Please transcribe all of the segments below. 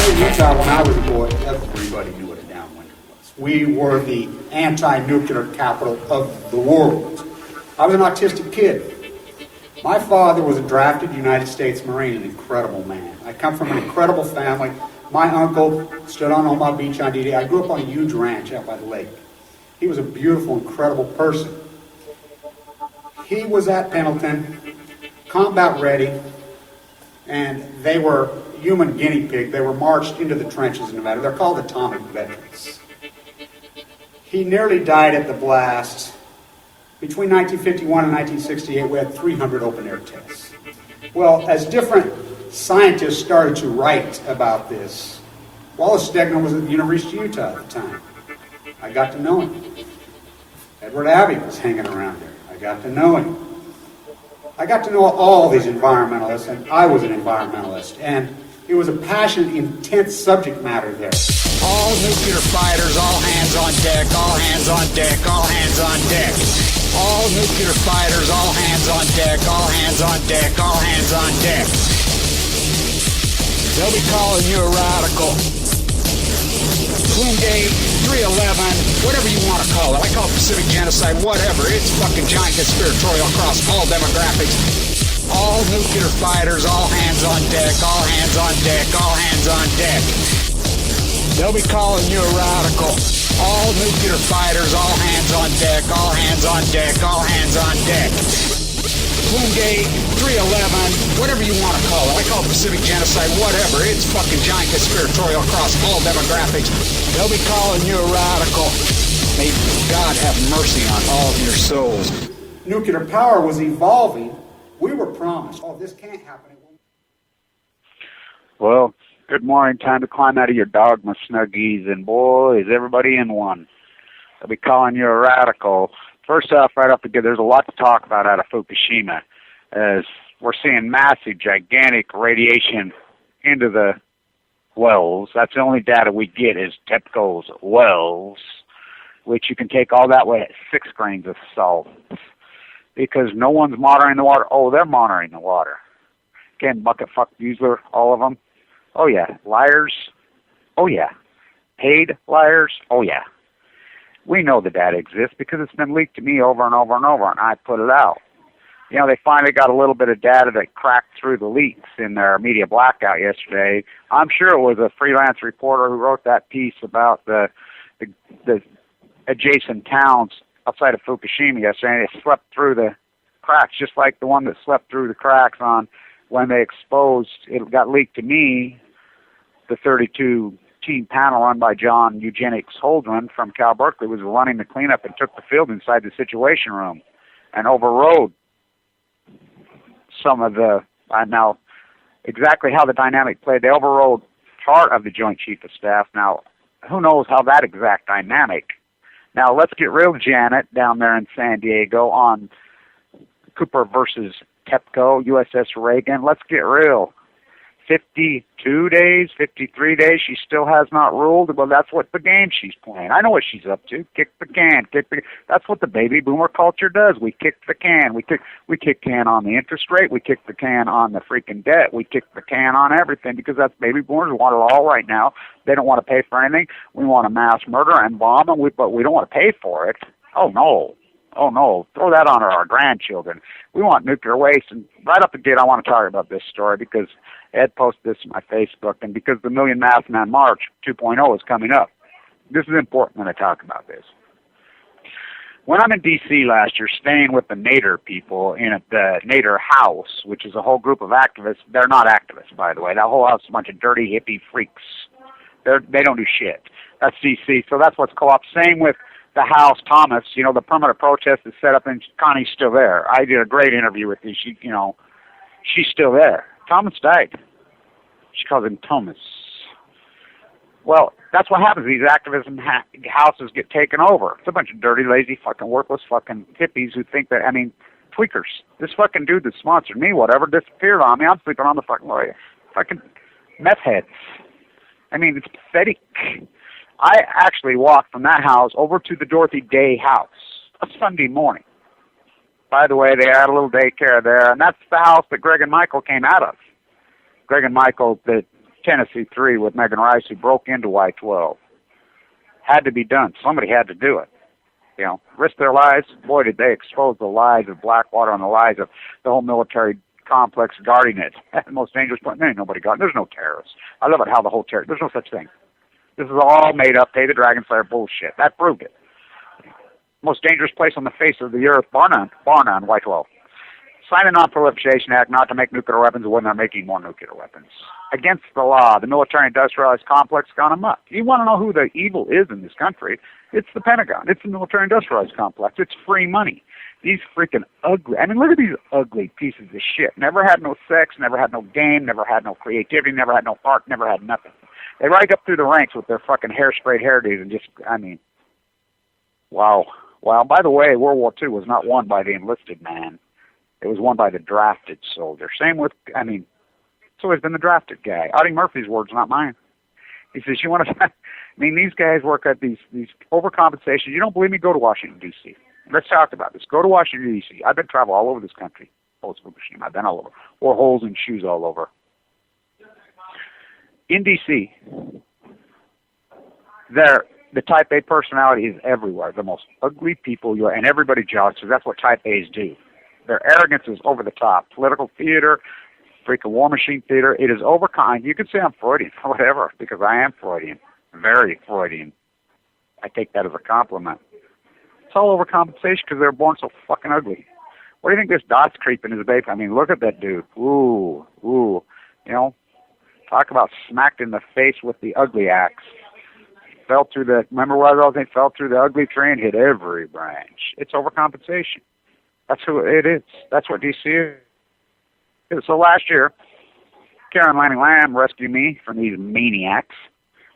in Utah, when I was a boy, everybody knew what a downwinder was. We were the anti-nuclear capital of the world. I was an autistic kid. My father was a drafted United States Marine, an incredible man. I come from an incredible family. My uncle stood on Omaha Beach on D-Day. I grew up on a huge ranch out by the lake. He was a beautiful, incredible person. He was at Pendleton, combat ready, and they were human guinea pig. They were marched into the trenches in Nevada. They're called atomic veterans. He nearly died at the blast. Between 1951 and 1968, we had 300 open-air tests. Well, as different scientists started to write about this, Wallace Stegner was at the University of Utah at the time. I got to know him. Edward Abbey was hanging around there. I got to know him. I got to know all these environmentalists, and I was an environmentalist, and it was a passionate, intense subject matter there. All nuclear fighters, all hands on deck, all hands on deck, all hands on deck. All nuclear fighters, all hands on deck, all hands on deck, all hands on deck. They'll be calling you a radical. Twingate, 311, whatever you want to call it. I call it Pacific genocide, whatever. It's fucking giant conspiratorial across all demographics. All nuclear fighters, all hands on deck, all hands on deck, all hands on deck. They'll be calling you a radical. All nuclear fighters, all hands on deck, all hands on deck, all hands on deck. Twingate, 311, whatever you want to call it. I call it Pacific genocide, whatever. It's fucking giant conspiratorial across all demographics. They'll be calling you a radical. May God have mercy on all of your souls. Nuclear power was evolving. We were promised, oh, this can't happen. Well, good morning. Time to climb out of your dogma snuggies, and boy, is everybody in one. They'll be calling you a radical. First off, right off the get, there's a lot to talk about out of Fukushima, as we're seeing massive, gigantic radiation into the wells. That's the only data we get is TEPCO's wells, which you can take all that way at 6 grains of salt, because no one's monitoring the water. Oh, they're monitoring the water. Again, bucket, fuck, Buesler, all of them. Oh, yeah. Liars? Oh, yeah. Paid liars? Oh, yeah. We know the data exists because it's been leaked to me over and over and over, and I put it out. You know, they finally got a little bit of data that cracked through the leaks in their media blackout yesterday. I'm sure it was a freelance reporter who wrote that piece about the adjacent towns outside of Fukushima yesterday, and it slept through the cracks, just like the one that slept through the cracks on when they exposed, it got leaked to me, the 32-team panel run by John Eugenics Holdren from Cal Berkeley was running the cleanup and took the field inside the Situation Room and overrode some of the, now exactly how the dynamic played, they overrode part of the Joint Chief of Staff. Now, who knows how that exact dynamic. Now, let's get real, Janet, down there in San Diego on Cooper versus TEPCO, USS Reagan. Let's get real. 52 days, 53 days, she still has not ruled. Well, that's what the game she's playing. I know what she's up to. Kick the can. That's what the baby boomer culture does. We kick the can. We kick can on the interest rate. We kick the can on the freaking debt. We kick the can on everything because that's baby boomers want it all right now. They don't want to pay for anything. We want to mass murder and bomb them, but we don't want to pay for it. Oh, no. Oh, no. Throw that on our grandchildren. We want nuclear waste. And right up the gate, I want to talk about this story because Ed posted this on my Facebook, and because the Million Masked Man March 2.0 is coming up. This is important when I talk about this. When I'm in D.C. last year, staying with the Nader people in the Nader House, which is a whole group of activists. They're not activists, by the way. That whole house is a bunch of dirty hippie freaks. They don't do shit. That's D.C., so that's what's co-op. Same with the House, Thomas, you know, the permanent protest is set up, and Connie's still there. I did a great interview with her. She's still there. Thomas died. She calls him Thomas. Well, that's what happens. These activism houses get taken over. It's a bunch of dirty, lazy, fucking worthless fucking hippies who think that, tweakers. This fucking dude that sponsored me, whatever, disappeared on me. I'm sleeping on the fucking meth heads. It's pathetic. I actually walked from that house over to the Dorothy Day house a Sunday morning. By the way, they had a little daycare there, and that's the house that Greg and Michael came out of. Greg and Michael, the Tennessee 3 with Megan Rice, who broke into Y-12. Had to be done. Somebody had to do it. You know, risk their lives. Boy, did they expose the lives of Blackwater and the lives of the whole military complex guarding it. At the most dangerous point, there ain't nobody guarding. There's no terrorists. I love it how the whole there's no such thing. This is all made up, pay the dragon slayer bullshit. That proved it. Most dangerous place on the face of the earth, bar none, Y-12. Sign a Non-Proliferation Act not to make nuclear weapons when they're making more nuclear weapons. Against the law, the military-industrialized complex gone amok. You want to know who the evil is in this country? It's the Pentagon. It's the military-industrialized complex. It's free money. These freaking ugly, I mean, look at these ugly pieces of shit. Never had no sex, never had no game, never had no creativity, never had no art, never had nothing. They rise up through the ranks with their fucking hair-sprayed hairdos and just, I mean, wow. Well, by the way, World War II was not won by the enlisted man. It was won by the drafted soldier. Same with, I mean, it's always been the drafted guy. Audie Murphy's words, not mine. He says, you want to, I mean, these guys work at these overcompensations. You don't believe me? Go to Washington, D.C. Let's talk about this. Go to Washington, D.C. I've been traveling all over this country. Post-Fukushima. I've been all over. Wore holes in shoes all over. In D.C., the Type A personality is everywhere. The most ugly people you are, and everybody jogs, because that's what Type A's do. Their arrogance is over the top. Political theater, freaking war machine theater, it is overkind. You could say I'm Freudian, whatever, because I am Freudian. Very Freudian. I take that as a compliment. It's all overcompensation because they're born so fucking ugly. What do you think this Dot's creeping his babe? I mean, look at that dude. Ooh. You know, talk about smacked in the face with the ugly axe. Fell through the, remember what I was saying? Fell through the ugly tree and hit every branch. It's overcompensation. That's who it is. That's what DC is. So last year, Karen Lanning Lamb rescued me from these maniacs.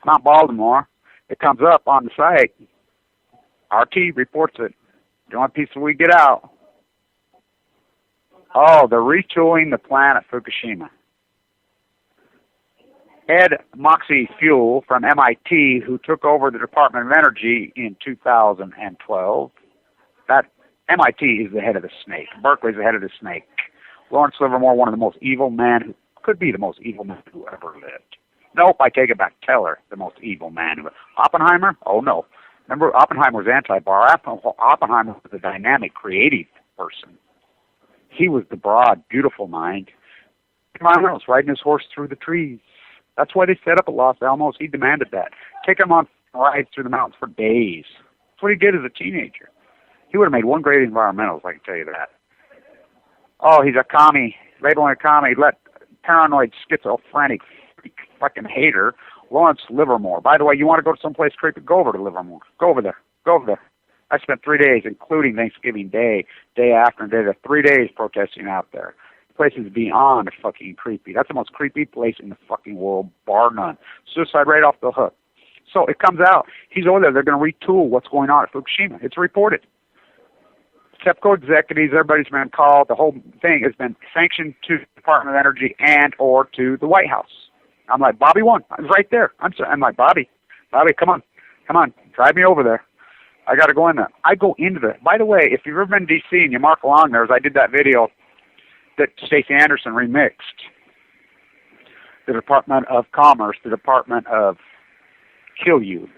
Mount Baltimore. It comes up on the site. RT reports it. The only piece that we get out. Oh, they're retooling the plant at Fukushima. Ed Moxie Fuel from MIT, who took over the Department of Energy in 2012. That MIT is the head of the snake. Berkeley's the head of the snake. Lawrence Livermore, one of the most evil men, who could be the most evil man who ever lived. Nope, I take it back. Teller, the most evil man. Oppenheimer? Oh, no. Remember, Oppenheimer was anti-bar. Oppenheimer was a dynamic, creative person. He was the broad, beautiful mind. Miles riding his horse through the trees. That's why they set up at Los Alamos. He demanded that. Take him on rides through the mountains for days. That's what he did as a teenager. He would have made one great environmentalist, I can tell you that. Oh, he's a commie. Labeling a commie. Let paranoid, schizophrenic, fucking hater, Lawrence Livermore. By the way, you want to go to someplace creepy? Go over to Livermore. Go over there. I spent 3 days, including Thanksgiving Day, day after, and day there, 3 days protesting out there. Place is beyond fucking creepy. That's the most creepy place in the fucking world, bar none. Suicide rate off the hook. So it comes out. He's over there. They're going to retool what's going on at Fukushima. It's reported. TEPCO executives, everybody's been called. The whole thing has been sanctioned to the Department of Energy and or to the White House. I'm like, Bobby won. I was right there. I'm like, Bobby, come on, drive me over there. I got to go in there. I go into there. By the way, if you've ever been in D.C. and you mark along there, as I did that video that Stacey Anderson remixed, the Department of Commerce, the Department of Kill You,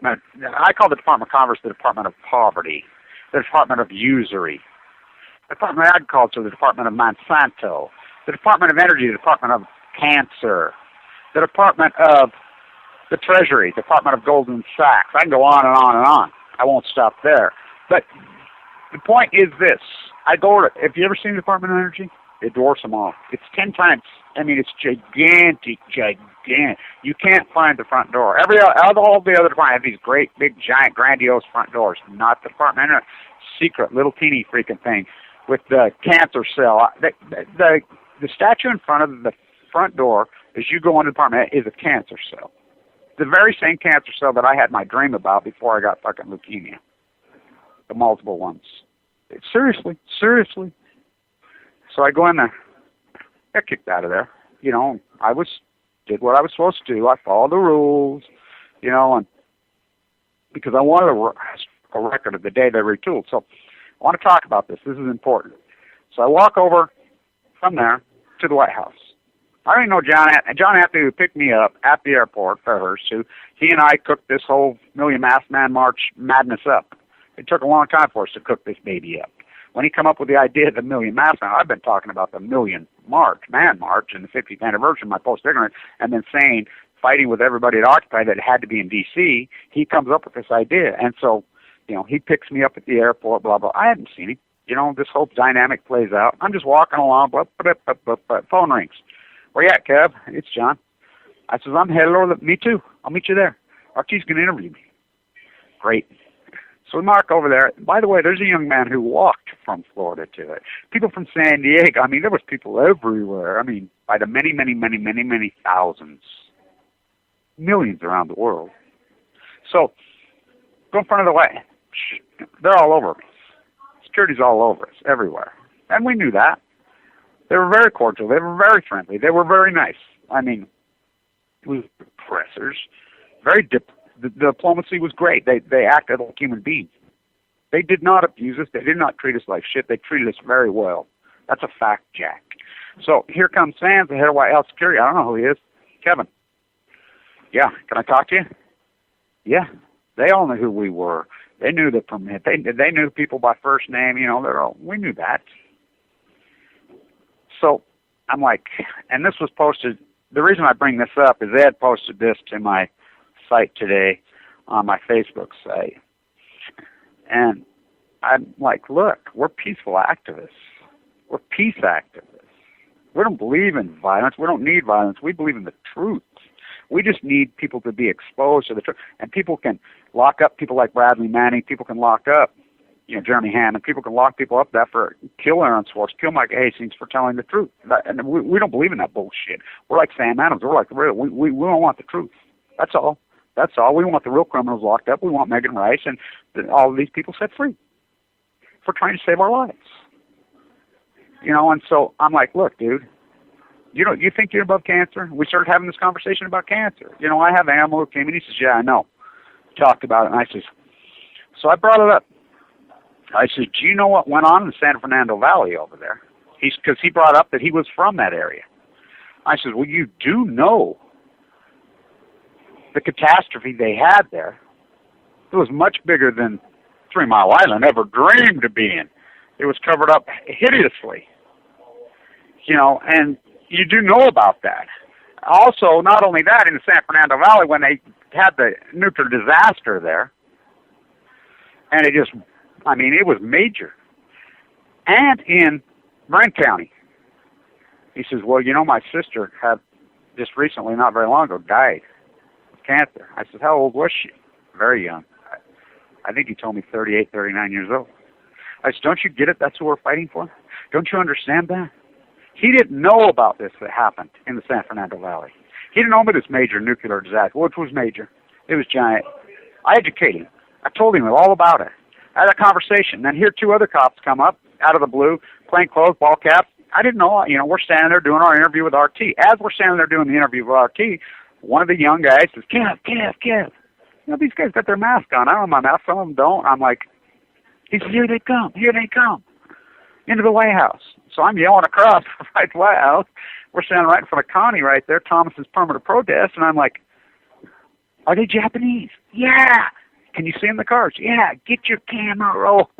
I call the Department of Commerce the Department of Poverty, the Department of Usury, the Department of Agriculture, the Department of Monsanto, the Department of Energy, the Department of Cancer, the Department of the Treasury, the Department of Goldman Sachs. I can go on and on and on. I won't stop there. But the point is this. I go to, have you ever seen the Department of Energy? It dwarfs them all. It's 10 times. I mean, it's gigantic. You can't find the front door. All the other departments have these great, big, giant, grandiose front doors. Not the Department of Energy. Secret, little teeny freaking thing with the cancer cell. The statue in front of the front door as you go into the department is a cancer cell. The very same cancer cell that I had my dream about before I got fucking leukemia. The multiple ones. Seriously. So I go in there. I got kicked out of there. You know, did what I was supposed to do. I followed the rules, you know, and because I wanted a record of the day they retooled. So I want to talk about this. This is important. So I walk over from there to the White House. I don't even know John Anthony, who picked me up at the airport, Fairhurst, who he and I cooked this whole Million Masked Man March madness up. It took a long time for us to cook this baby up. When he come up with the idea of the Million Masked Man, I've been talking about the Man March, and the 50th anniversary of my post-ignorant, and then saying, fighting with everybody at Occupy that it had to be in D.C., he comes up with this idea. And so, he picks me up at the airport, blah, blah. I hadn't seen him. This whole dynamic plays out. I'm just walking along, phone rings. Where you at, Kev? It's John. I says, I'm headed over. Me too. I'll meet you there. RT's going to interview me. Great. So we mark over there. By the way, there's a young man who walked from Florida to it. People from San Diego. I mean, there was people everywhere. I mean, by the many, many, many, many, many thousands. Millions around the world. So, go in front of the way. They're all over me. Security's all over us, everywhere. And we knew that. They were very cordial. They were very friendly. They were very nice. I mean, we were oppressors. The diplomacy was great. They acted like human beings. They did not abuse us. They did not treat us like shit. They treated us very well. That's a fact, Jack. So here comes Sands, the head of White House Security. I don't know who he is. Kevin. Yeah, can I talk to you? Yeah. They all knew who we were. They knew the permit. They knew people by first name. We knew that. So I'm like, and this was posted. The reason I bring this up is they had posted this to my site today on my Facebook site. And I'm like, look, we're peaceful activists. We're peace activists. We don't believe in violence. We don't need violence. We believe in the truth. We just need people to be exposed to the truth. And people can lock up people like Bradley Manning. People can lock up, Jeremy Hammond. People can lock people up that for kill Aaron Swartz, kill Mike Hastings for telling the truth. And we don't believe in that bullshit. We're like Sam Adams. We're like the real. We don't want the truth. That's all. That's all. We want the real criminals locked up. We want Megan Rice and all of these people set free for trying to save our lives. And so I'm like, look, dude, you think you're above cancer? We started having this conversation about cancer. I have an animal who came in. He says, yeah, I know. Talked about it. And I says, so I brought it up. I said, do you know what went on in the San Fernando Valley over there? Because he brought up that he was from that area. I said, well, you do know the catastrophe they had there. It was much bigger than 3 Mile Island ever dreamed of being. It was covered up hideously. And you do know about that. Also, not only that, in the San Fernando Valley, when they had the nuclear disaster there, and it was major. And in Marin County. He says, well, my sister had just recently, not very long ago, died of cancer. I said, how old was she? Very young. I think he told me 38, 39 years old. I said, don't you get it? That's who we're fighting for? Don't you understand that? He didn't know about this that happened in the San Fernando Valley. He didn't know about this major nuclear disaster, which was major. It was giant. I educated him. I told him all about it. I had a conversation. Then here 2 other cops come up out of the blue, plain clothes, ball caps. I didn't know. We're standing there doing our interview with RT. As we're standing there doing the interview with RT, one of the young guys says, Kev. These guys got their mask on. I don't have my mask. Some of them don't. I'm like, he says, here they come. Into the White House. So I'm yelling across right the White House. We're standing right in front of Connie right there, Thomas's permanent protest, and I'm like, are they Japanese? Yeah. Can you see in the cars? Yeah. Get your camera roll.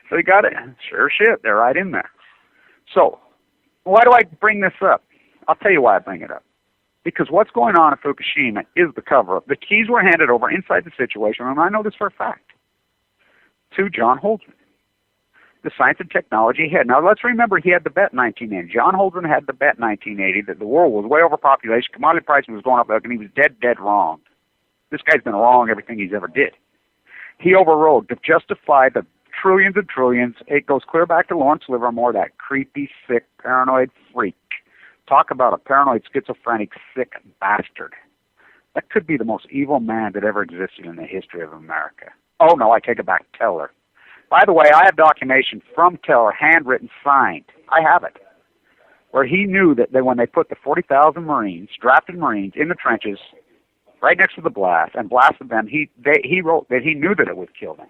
So he got it. Sure shit. They're right in there. So why do I bring this up? I'll tell you why I bring it up. Because what's going on in Fukushima is the cover-up. The keys were handed over inside the situation, and I know this for a fact, to John Holdren, the science and technology head. Now, let's remember he had the bet in 1980. John Holdren had the bet in 1980 that the world was way overpopulation, commodity pricing was going up, and he was dead wrong. This guy's been wrong everything he's ever did. He overrode to justify the trillions and trillions. It goes clear back to Lawrence Livermore, that creepy, sick, paranoid freak. Talk about a paranoid, schizophrenic, sick bastard. That could be the most evil man that ever existed in the history of America. Oh, no, I take it back. Teller. By the way, I have documentation from Teller, handwritten, signed. I have it. Where he knew that when they put the 40,000 Marines, drafted Marines, in the trenches, right next to the blast, and blasted them, he wrote that he knew that it would kill them.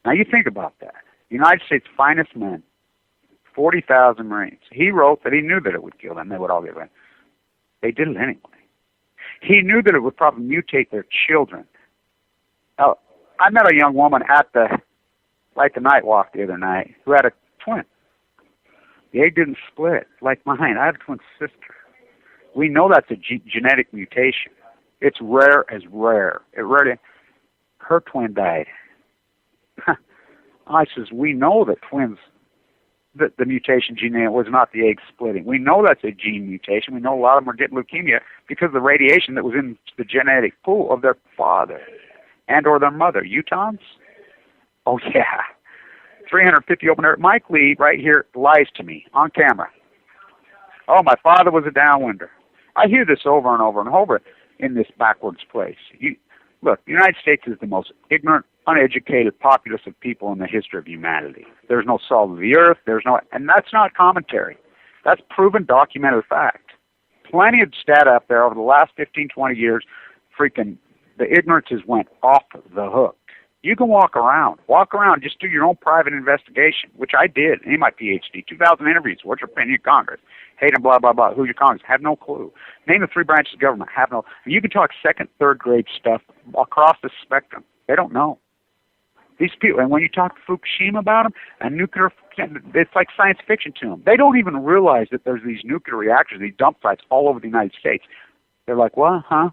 Now, you think about that. The United States' finest men, 40,000 Marines. He wrote that he knew that it would kill them. They would all get away. They did it anyway. He knew that it would probably mutate their children. Now, I met a young woman at the night walk the other night who had a twin. The egg didn't split like mine. I have a twin sister. We know that's a genetic mutation. It's rare as rare. It rarely. Her twin died. I says, we know that twins, that the mutation gene was not the egg splitting. We know that's a gene mutation. We know a lot of them are getting leukemia because of the radiation that was in the genetic pool of their father and or their mother. Utahns? Oh, yeah. 350 open air. Mike Lee right here lies to me on camera. Oh, my father was a downwinder. I hear this over and over and over in this backwards place. Look, the United States is the most ignorant, uneducated populace of people in the history of humanity. There's no salt of the earth. And that's not commentary. That's proven, documented fact. Plenty of data up there over the last 15, 20 years. Freaking, the ignorance has went off the hook. You can walk around, just do your own private investigation, which I did in my PhD. 2,000 interviews. What's your opinion of Congress? Hate them, blah, blah, blah. Who's your Congress? Have no clue. Name the three branches of government. Have no. You can talk second, third grade stuff across the spectrum. They don't know. These people, and when you talk to Fukushima about them, and nuclear, it's like science fiction to them. They don't even realize that there's these nuclear reactors, these dump sites all over the United States. They're like, what? Huh?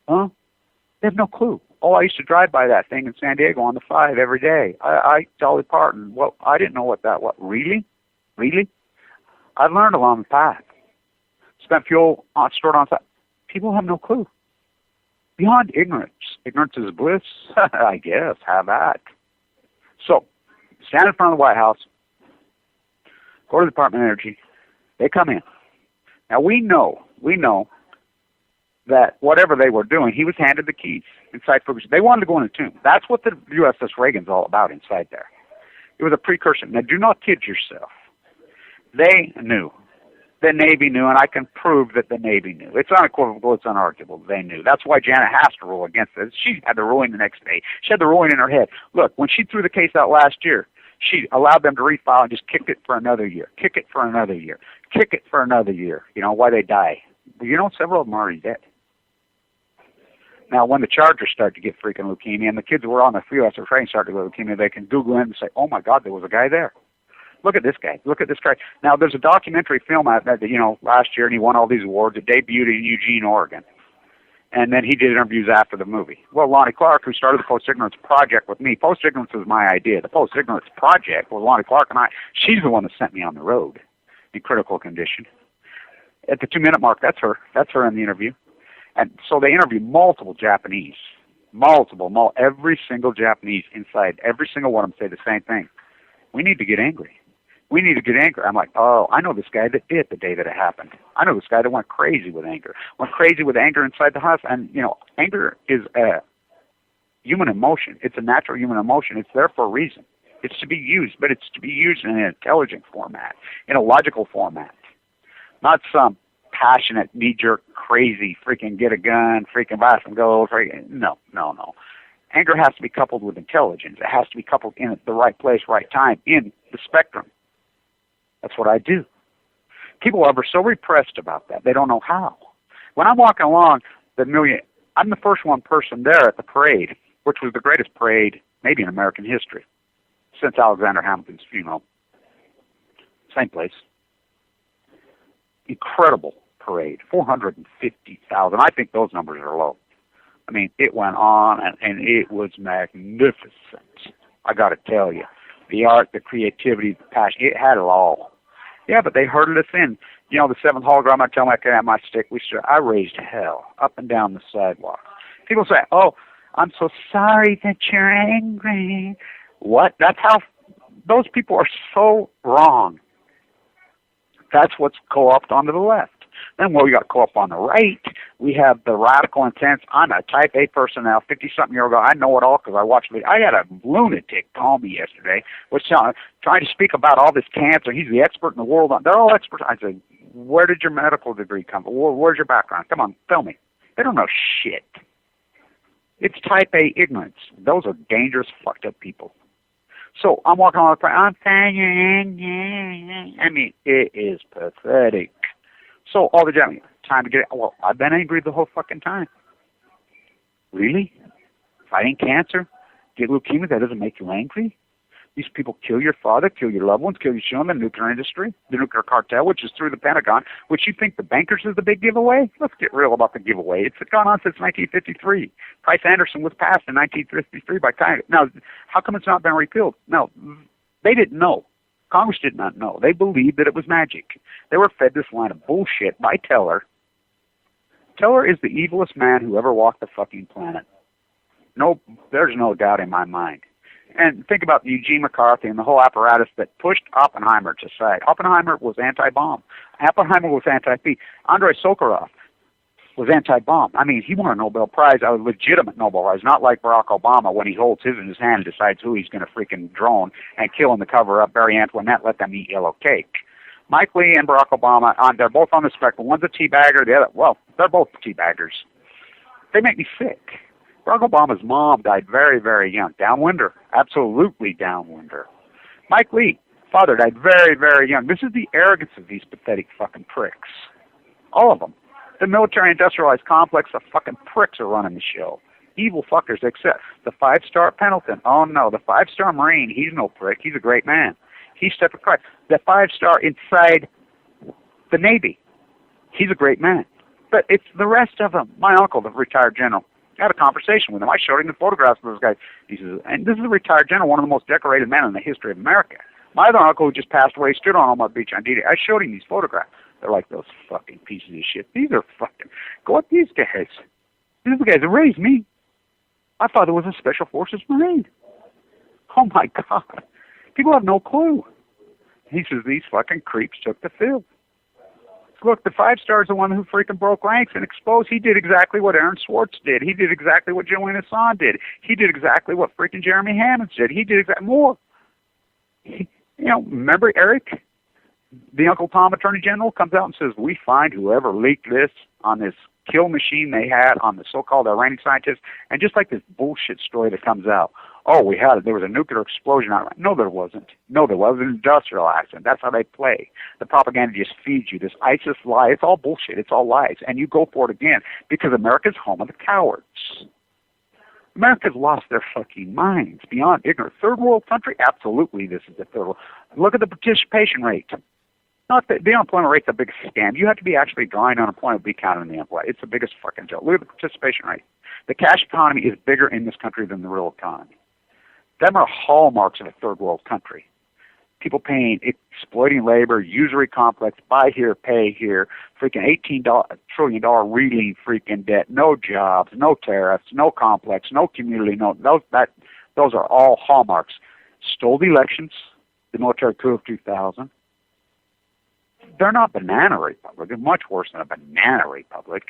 They have no clue. Oh, I used to drive by that thing in San Diego on the 5 every day. I Dolly Parton. Well, I didn't know what that was. Really? I learned along the path. Spent fuel stored on site. People have no clue. Beyond ignorance. Ignorance is bliss, I guess. Have that. So, stand in front of the White House. Go to the Department of Energy. They come in. Now, we know that whatever they were doing, he was handed the keys inside Fukushima. They wanted to go in the tomb. That's what the USS Reagan's all about inside there. It was a precursor. Now, do not kid yourself. They knew. The Navy knew, and I can prove that the Navy knew. It's unequivocal. It's unarguable. They knew. That's why Janet has to rule against it. She had the ruling the next day. She had the ruling in her head. Look, when she threw the case out last year, she allowed them to refile and just kick it for another year. Kick it for another year. Kick it for another year. You know, why they die. You know, several of them are already dead. Now, when the Chargers start to get freaking leukemia, and the kids who were on the field after training started to get leukemia, they can Google it and say, oh, my God, there was a guy there. Look at this guy. Look at this guy. Now, there's a documentary film out that, last year, and he won all these awards. It debuted in Eugene, Oregon. And then he did interviews after the movie. Well, Lonnie Clark, who started the Post-Ignorance Project with me, Post-Ignorance was my idea. The Post-Ignorance Project was Lonnie Clark and I. She's the one that sent me on the road in critical condition. At the 2-minute mark, that's her. That's her in the interview. And so they interviewed multiple Japanese. Every single Japanese inside, every single one of them say the same thing. We need to get angry. I'm like, oh, I know this guy that did the day that it happened. I know this guy that went crazy with anger. Inside the house. And, anger is a human emotion. It's a natural human emotion. It's there for a reason. It's to be used, but it's to be used in an intelligent format, in a logical format. Not some passionate, knee-jerk, crazy, freaking get a gun, freaking buy some gold. No. Anger has to be coupled with intelligence. It has to be coupled in the right place, right time, in the spectrum. That's what I do. People are so repressed about that. They don't know how. When I'm walking along I'm the first one person there at the parade, which was the greatest parade maybe in American history since Alexander Hamilton's funeral. Same place. Incredible parade. 450,000. I think those numbers are low. I mean, it went on, and it was magnificent. I got to tell you. The art, the creativity, the passion, it had it all. Yeah, but they herded us in. The 7th hologram, I tell them I can have my stick. I raised hell up and down the sidewalk. People say, oh, I'm so sorry that you're angry. What? That's how, those people are so wrong. That's what's co-opted onto the left. Then, we got co-op on the right. We have the radical intense. I'm a type A person now, 50-something year ago. I know it all because I watched it. I had a lunatic call me yesterday, trying to speak about all this cancer. He's the expert in the world. They're all experts. I said, where did your medical degree come from? Where's your background? Come on, tell me. They don't know shit. It's type A ignorance. Those are dangerous, fucked up people. So I'm walking along the plane. I'm saying, I mean, it is pathetic. So all the time to get. Well, I've been angry the whole fucking time. Really? Fighting cancer, get leukemia. That doesn't make you angry? These people kill your father, kill your loved ones, kill your children, the nuclear industry, the nuclear cartel, which is through the Pentagon, which you think the bankers is the big giveaway? Let's get real about the giveaway. It's gone on since 1953. Price-Anderson was passed in 1953 by Congress. Now, how come it's not been repealed? No, they didn't know. Congress did not know. They believed that it was magic. They were fed this line of bullshit by Teller. Teller is the evilest man who ever walked the fucking planet. No, there's no doubt in my mind. And think about Eugene McCarthy and the whole apparatus that pushed Oppenheimer to side. Oppenheimer was anti-bomb. Oppenheimer was anti-peace. Andrei Sakharov was anti-bomb. I mean, he won a Nobel Prize, a legitimate Nobel Prize, not like Barack Obama when he holds his in his hand and decides who he's going to freaking drone and kill in the cover-up, Barry Antoinette, let them eat yellow cake. Mike Lee and Barack Obama, they're both on the spectrum. One's a teabagger, the other, well, they're both teabaggers. They make me sick. Barack Obama's mom died very, very young. Downwinder. Absolutely downwinder. Mike Lee, father, died very, very young. This is the arrogance of these pathetic fucking pricks. All of them. The military-industrialized complex of fucking pricks are running the show. Evil fuckers, except the 5-star Pendleton. Oh, no, the 5-star Marine, he's no prick. He's a great man. He stepped across. The 5-star inside the Navy, he's a great man. But it's the rest of them. My uncle, the retired general, I had a conversation with him. I showed him the photographs of those guys. He says, and this is a retired general, one of the most decorated men in the history of America. My other uncle, who just passed away, stood on Omaha Beach on D-Day. I showed him these photographs. They're like those fucking pieces of shit. These are fucking, go at these guys. These are the guys that raised me. My father was a Special Forces Marine. Oh my God. People have no clue. He says, these fucking creeps took the field. Look, the 5-star is the one who freaking broke ranks and exposed. He did exactly what Aaron Swartz did. He did exactly what Joanne Hassan did. He did exactly what freaking Jeremy Hammonds did. He did exactly more. Remember Eric, the Uncle Tom Attorney General, comes out and says, we find whoever leaked this on this kill machine they had on the so-called Iranian scientists, and just like this bullshit story that comes out, oh, we had it. There was a nuclear explosion. No, there wasn't. No, there was an industrial accident. That's how they play. The propaganda just feeds you this ISIS lie. It's all bullshit. It's all lies. And you go for it again because America's home of the cowards. America's lost their fucking minds beyond ignorant. Third world country? Absolutely, this is the third world. Look at the participation rate. Not the unemployment rate's the biggest scam. You have to be actually drawing unemployment to be counted in the unemployment. It's the biggest fucking joke. Look at the participation rate. The cash economy is bigger in this country than the real economy. Them are hallmarks of a third world country. People paying, exploiting labor, usury complex, buy here, pay here, freaking $18 trillion reading freaking debt, no jobs, no tariffs, no complex, no community, those are all hallmarks. Stole the elections, the military coup of 2000. They're not banana republic. They're much worse than a banana republic.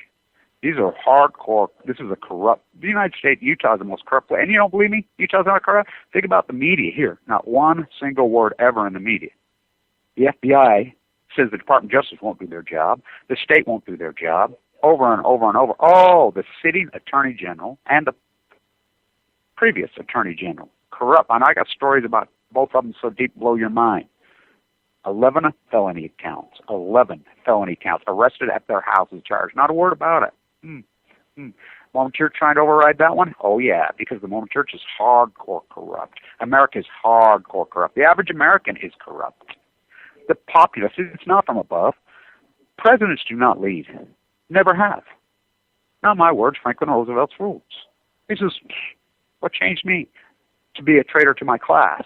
These are hardcore. This is a corrupt. The United States, Utah is the most corrupt place. And you don't believe me? Utah's not corrupt? Think about the media here. Not one single word ever in the media. The FBI says the Department of Justice won't do their job. The state won't do their job. Over and over and over. Oh, the sitting attorney general and the previous attorney general. Corrupt. And I got stories about both of them so deep blow your mind. 11 felony counts. 11 felony counts. Arrested at their houses, charged. Not a word about it. Mormon Church trying to override that one? Oh, yeah, because the Mormon Church is hardcore corrupt. America is hardcore corrupt. The average American is corrupt. The populace, it's not from above. Presidents do not lead. Never have. Not my words, Franklin Roosevelt's rules. He says, what changed me? To be a traitor to my class.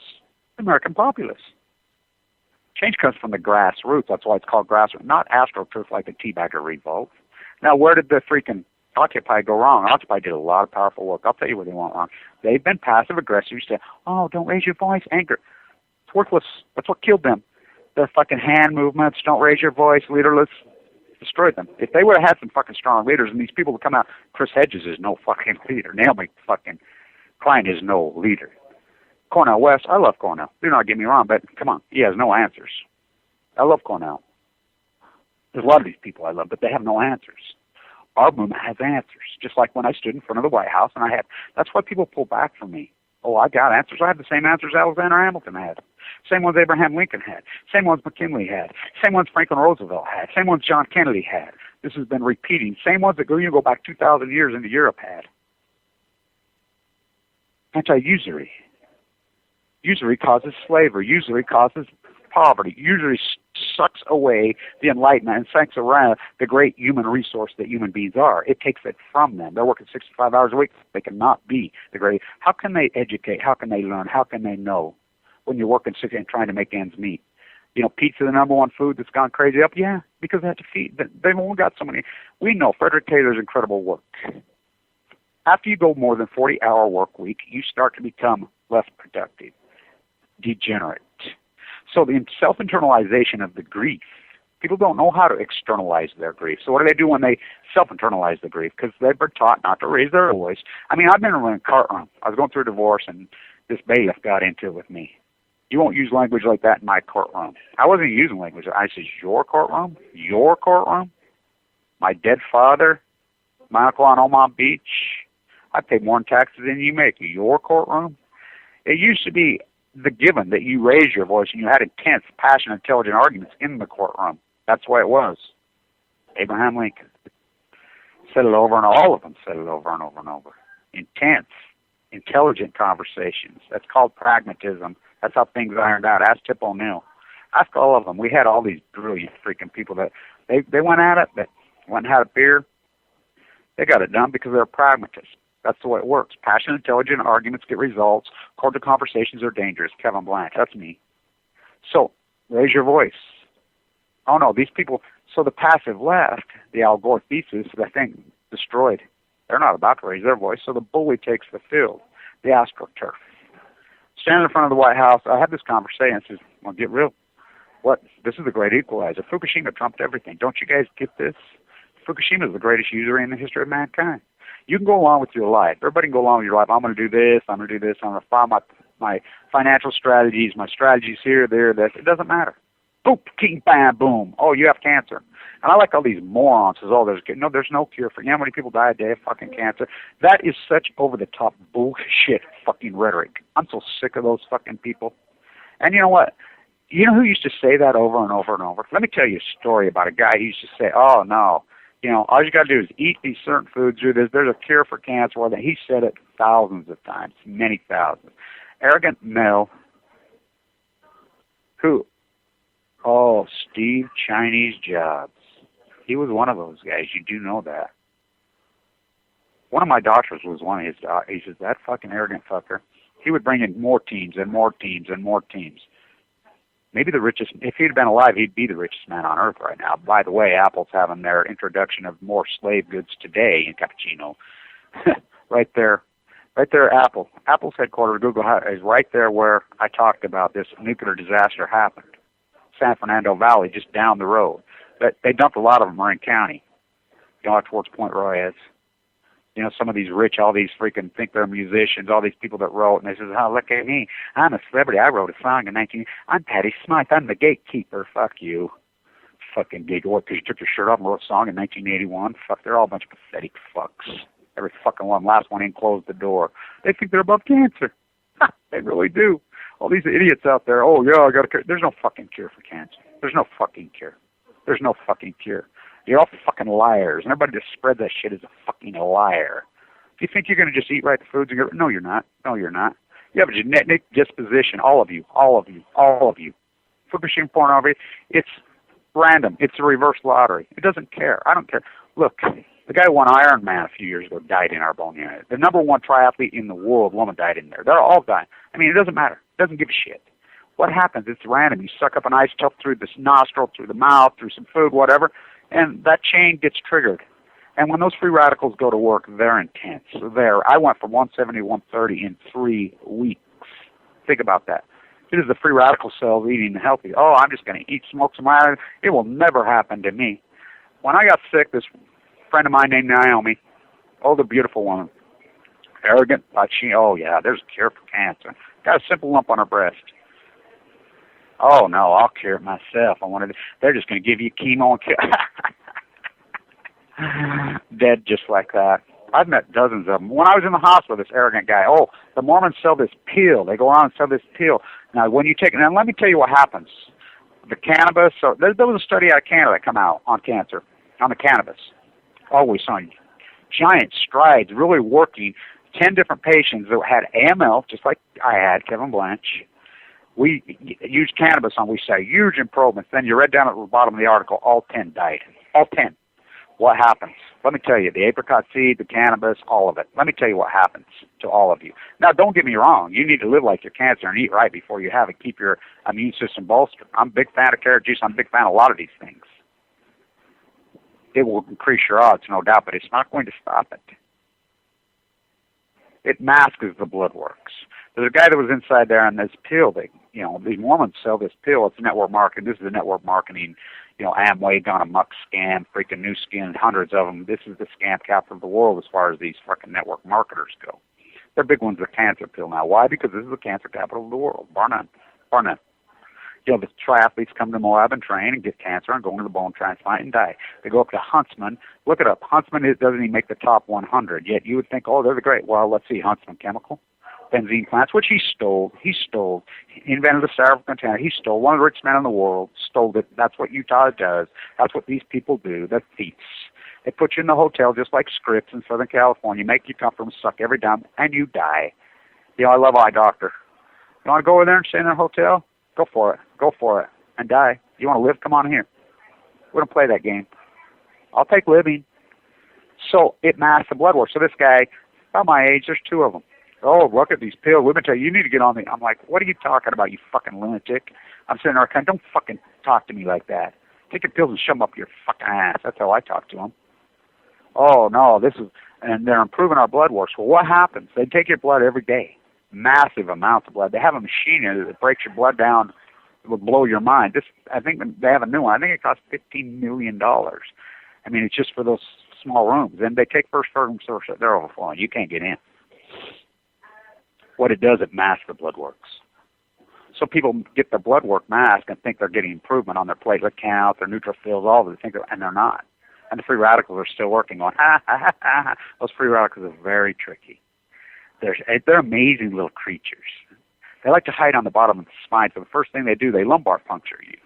The American populace. Change comes from the grassroots. That's why it's called grassroots, not AstroTurf like the Teabagger Revolt. Now, where did the freaking Occupy go wrong? Occupy did a lot of powerful work. I'll tell you where they went wrong. They've been passive-aggressive. You say, oh, don't raise your voice, anger. It's worthless. That's what killed them. The fucking hand movements, don't raise your voice, leaderless, destroyed them. If they would have had some fucking strong leaders, and these people would come out, Chris Hedges is no fucking leader. Naomi fucking Klein is no leader. Cornel West, I love Cornel. Do not get me wrong, but come on, he has no answers. I love Cornel. There's a lot of these people I love, but they have no answers. Our movement has answers, just like when I stood in front of the White House, and that's why people pull back from me. Oh, I got answers. I have the same answers Alexander Hamilton had. Same ones Abraham Lincoln had. Same ones McKinley had. Same ones Franklin Roosevelt had. Same ones John Kennedy had. This has been repeating. Same ones that go back 2,000 years into Europe had. Anti-usury. Usury causes slavery. Usury causes poverty. Usury sucks away the enlightenment and sucks around the great human resource that human beings are. It takes it from them. They're working 65 hours a week. They cannot be the great. How can they educate? How can they learn? How can they know when you're working and trying to make ends meet? You know, pizza, the number one food that's gone crazy up? Yeah, because they have to feed. They've only got so many. We know Frederick Taylor's incredible work. After you go more than 40-hour work week, you start to become less productive, degenerate. So the self-internalization of the grief, people don't know how to externalize their grief. So what do they do when they self-internalize the grief? Because they've been taught not to raise their voice. I mean, I've been in a courtroom. I was going through a divorce, and this bailiff got into it with me. You won't use language like that in my courtroom. I wasn't using language. I said, your courtroom? Your courtroom? My dead father? My uncle on Omaha Beach? I pay more in taxes than you make. Your courtroom? It used to be the given that you raised your voice and you had intense, passionate, intelligent arguments in the courtroom. That's the way it was. Abraham Lincoln said it over, and all of them said it over and over and over. Intense, intelligent conversations. That's called pragmatism. That's how things ironed out. Ask Tip O'Neill. Ask all of them. We had all these brilliant freaking people that they went at it, that went and had a beer. They got it done because they're pragmatists. That's the way it works. Passionate, intelligent arguments get results. Cordial conversations are dangerous. Kevin Blanch. That's me. So, raise your voice. Oh, no, these people. So the passive left, the Al Gore thesis, I think, destroyed. They're not about to raise their voice, so the bully takes the field, the AstroTurf. Standing in front of the White House, I had this conversation and says, well, get real. What? This is the great equalizer. Fukushima trumped everything. Don't you guys get this? Fukushima is the greatest usury in the history of mankind. You can go along with your life. Everybody can go along with your life. I'm going to do this. I'm going to do this. I'm going to follow my financial strategies, my strategies here, there, this. It doesn't matter. Boom, king, bam, boom. Oh, you have cancer. And I like all these morons. Says, oh, there's no cure for. You know how many people die a day of fucking cancer? That is such over-the-top bullshit fucking rhetoric. I'm so sick of those fucking people. And you know what? You know who used to say that over and over and over? Let me tell you a story about a guy who used to say, oh, no. You know, all you got to do is eat these certain foods. There's a cure for cancer. Well, he said it thousands of times, many thousands. Arrogant male who, oh, Steve Chinese Jobs. He was one of those guys. You do know that. One of my doctors was one of his. He says, that fucking arrogant fucker. He would bring in more teams and more teams and more teams. Maybe the richest, if he'd been alive, he'd be the richest man on earth right now. By the way, Apple's having their introduction of more slave goods today in Cappuccino. Right there, Apple. Apple's headquarters, Google, is right there where I talked about this nuclear disaster happened. San Fernando Valley, just down the road. But they dumped a lot of them in Marin County, you know, towards Point Royal. You know, some of these rich, all these freaking think they're musicians, all these people that wrote, and they says, oh, look at me. I'm a celebrity. I wrote a song in 19... I'm Patty Smythe. I'm the gatekeeper. Fuck you. Fucking gigawatt, because you took your shirt off and wrote a song in 1981. Fuck, they're all a bunch of pathetic fucks. Every fucking one. Last one in closed the door. They think they're above cancer. They really do. All these idiots out there, oh, yeah, I got a cure. There's no fucking cure for cancer. There's no fucking cure. There's no fucking cure. You're all fucking liars, and everybody just spreads that shit as a fucking liar. If you think you're going to just eat right the foods and go, no, you're not. No, you're not. You have a genetic disposition, all of you. Fukushima pornography, it's random. It's a reverse lottery. It doesn't care. I don't care. Look, the guy who won Ironman a few years ago died in our bone unit. The number one triathlete in the world, woman, died in there. They're all dying. I mean, it doesn't matter. It doesn't give a shit. What happens? It's random. You suck up an isotope through the nostril, through the mouth, through some food, whatever, and that chain gets triggered. And when those free radicals go to work, they're intense. I went from 170 to 130 in 3 weeks. Think about that. It is the free radical cells eating healthy. Oh, I'm just going to eat, smoke some iron. It will never happen to me. When I got sick, this friend of mine named Naomi, oh, the beautiful woman, arrogant, but oh, yeah, there's a cure for cancer. Got a simple lump on her breast. Oh, no, I'll cure it myself. They're just going to give you chemo and kill. Dead just like that. I've met dozens of them. When I was in the hospital, this arrogant guy, oh, the Mormons sell this pill. They go around and sell this pill. Now, when you take it, and let me tell you what happens. The cannabis, so there was a study out of Canada that come out on cancer, on the cannabis. Always on giant strides, really working. 10 different patients that had AML, just like I had, Kevin Blanch. We used cannabis on, we saw huge improvements. Then you read down at the bottom of the article, all 10 died. All 10. What happens? Let me tell you, the apricot seed, the cannabis, all of it. Let me tell you what happens to all of you. Now, don't get me wrong. You need to live like your cancer and eat right before you have it. Keep your immune system bolstered. I'm a big fan of carrot juice. I'm a big fan of a lot of these things. It will increase your odds, no doubt, but it's not going to stop it. It masks the blood works. There's a guy that was inside there on this pill. These Mormons sell this pill. It's network marketing. This is the network marketing. Amway gone amok scam, freaking New Skin, hundreds of them. This is the scam capital of the world as far as these fucking network marketers go. They're big ones, the cancer pill now. Why? Because this is the cancer capital of the world. Bar none. Bar none. The triathletes come to Moab and train and get cancer and go into the bone transplant and die. They go up to Huntsman. Look it up. Huntsman doesn't even make the top 100. Yet you would think, oh, they're the great. Well, let's see. Huntsman Chemical. Benzene plants, which he stole. He invented the styrofoam container. He stole. One of the richest men in the world stole it. That's what Utah does. That's what these people do. They're thieves. They put you in the hotel just like Scripps in Southern California, make you comfortable, suck every dime, and you die. I love Eye Doctor. You want to go over there and stay in their hotel? Go for it. Go for it. And die. You want to live? Come on here. We don't play that game. I'll take living. So it masks the blood work. So this guy, about my age, there's 2 of them. Oh, look at these pills. We've been telling you need to get on the... I'm like, what are you talking about, you fucking lunatic? I'm sitting there, don't fucking talk to me like that. Take your pills and shove them up your fucking ass. That's how I talk to them. Oh, no, this is... And they're improving our blood works. Well, what happens? They take your blood every day. Massive amounts of blood. They have a machine here that breaks your blood down. It will blow your mind. I think they have a new one. I think it costs $15 million. I mean, it's just for those small rooms. And they take first rooms, so they're overflowing. You can't get in. What it does, it masks the blood works. So people get their blood work masked and think they're getting improvement on their platelet count, their neutrophils, all of it, and they're not. And the free radicals are still working on, Those free radicals are very tricky. They're amazing little creatures. They like to hide on the bottom of the spine, so the first thing they do, they lumbar puncture you.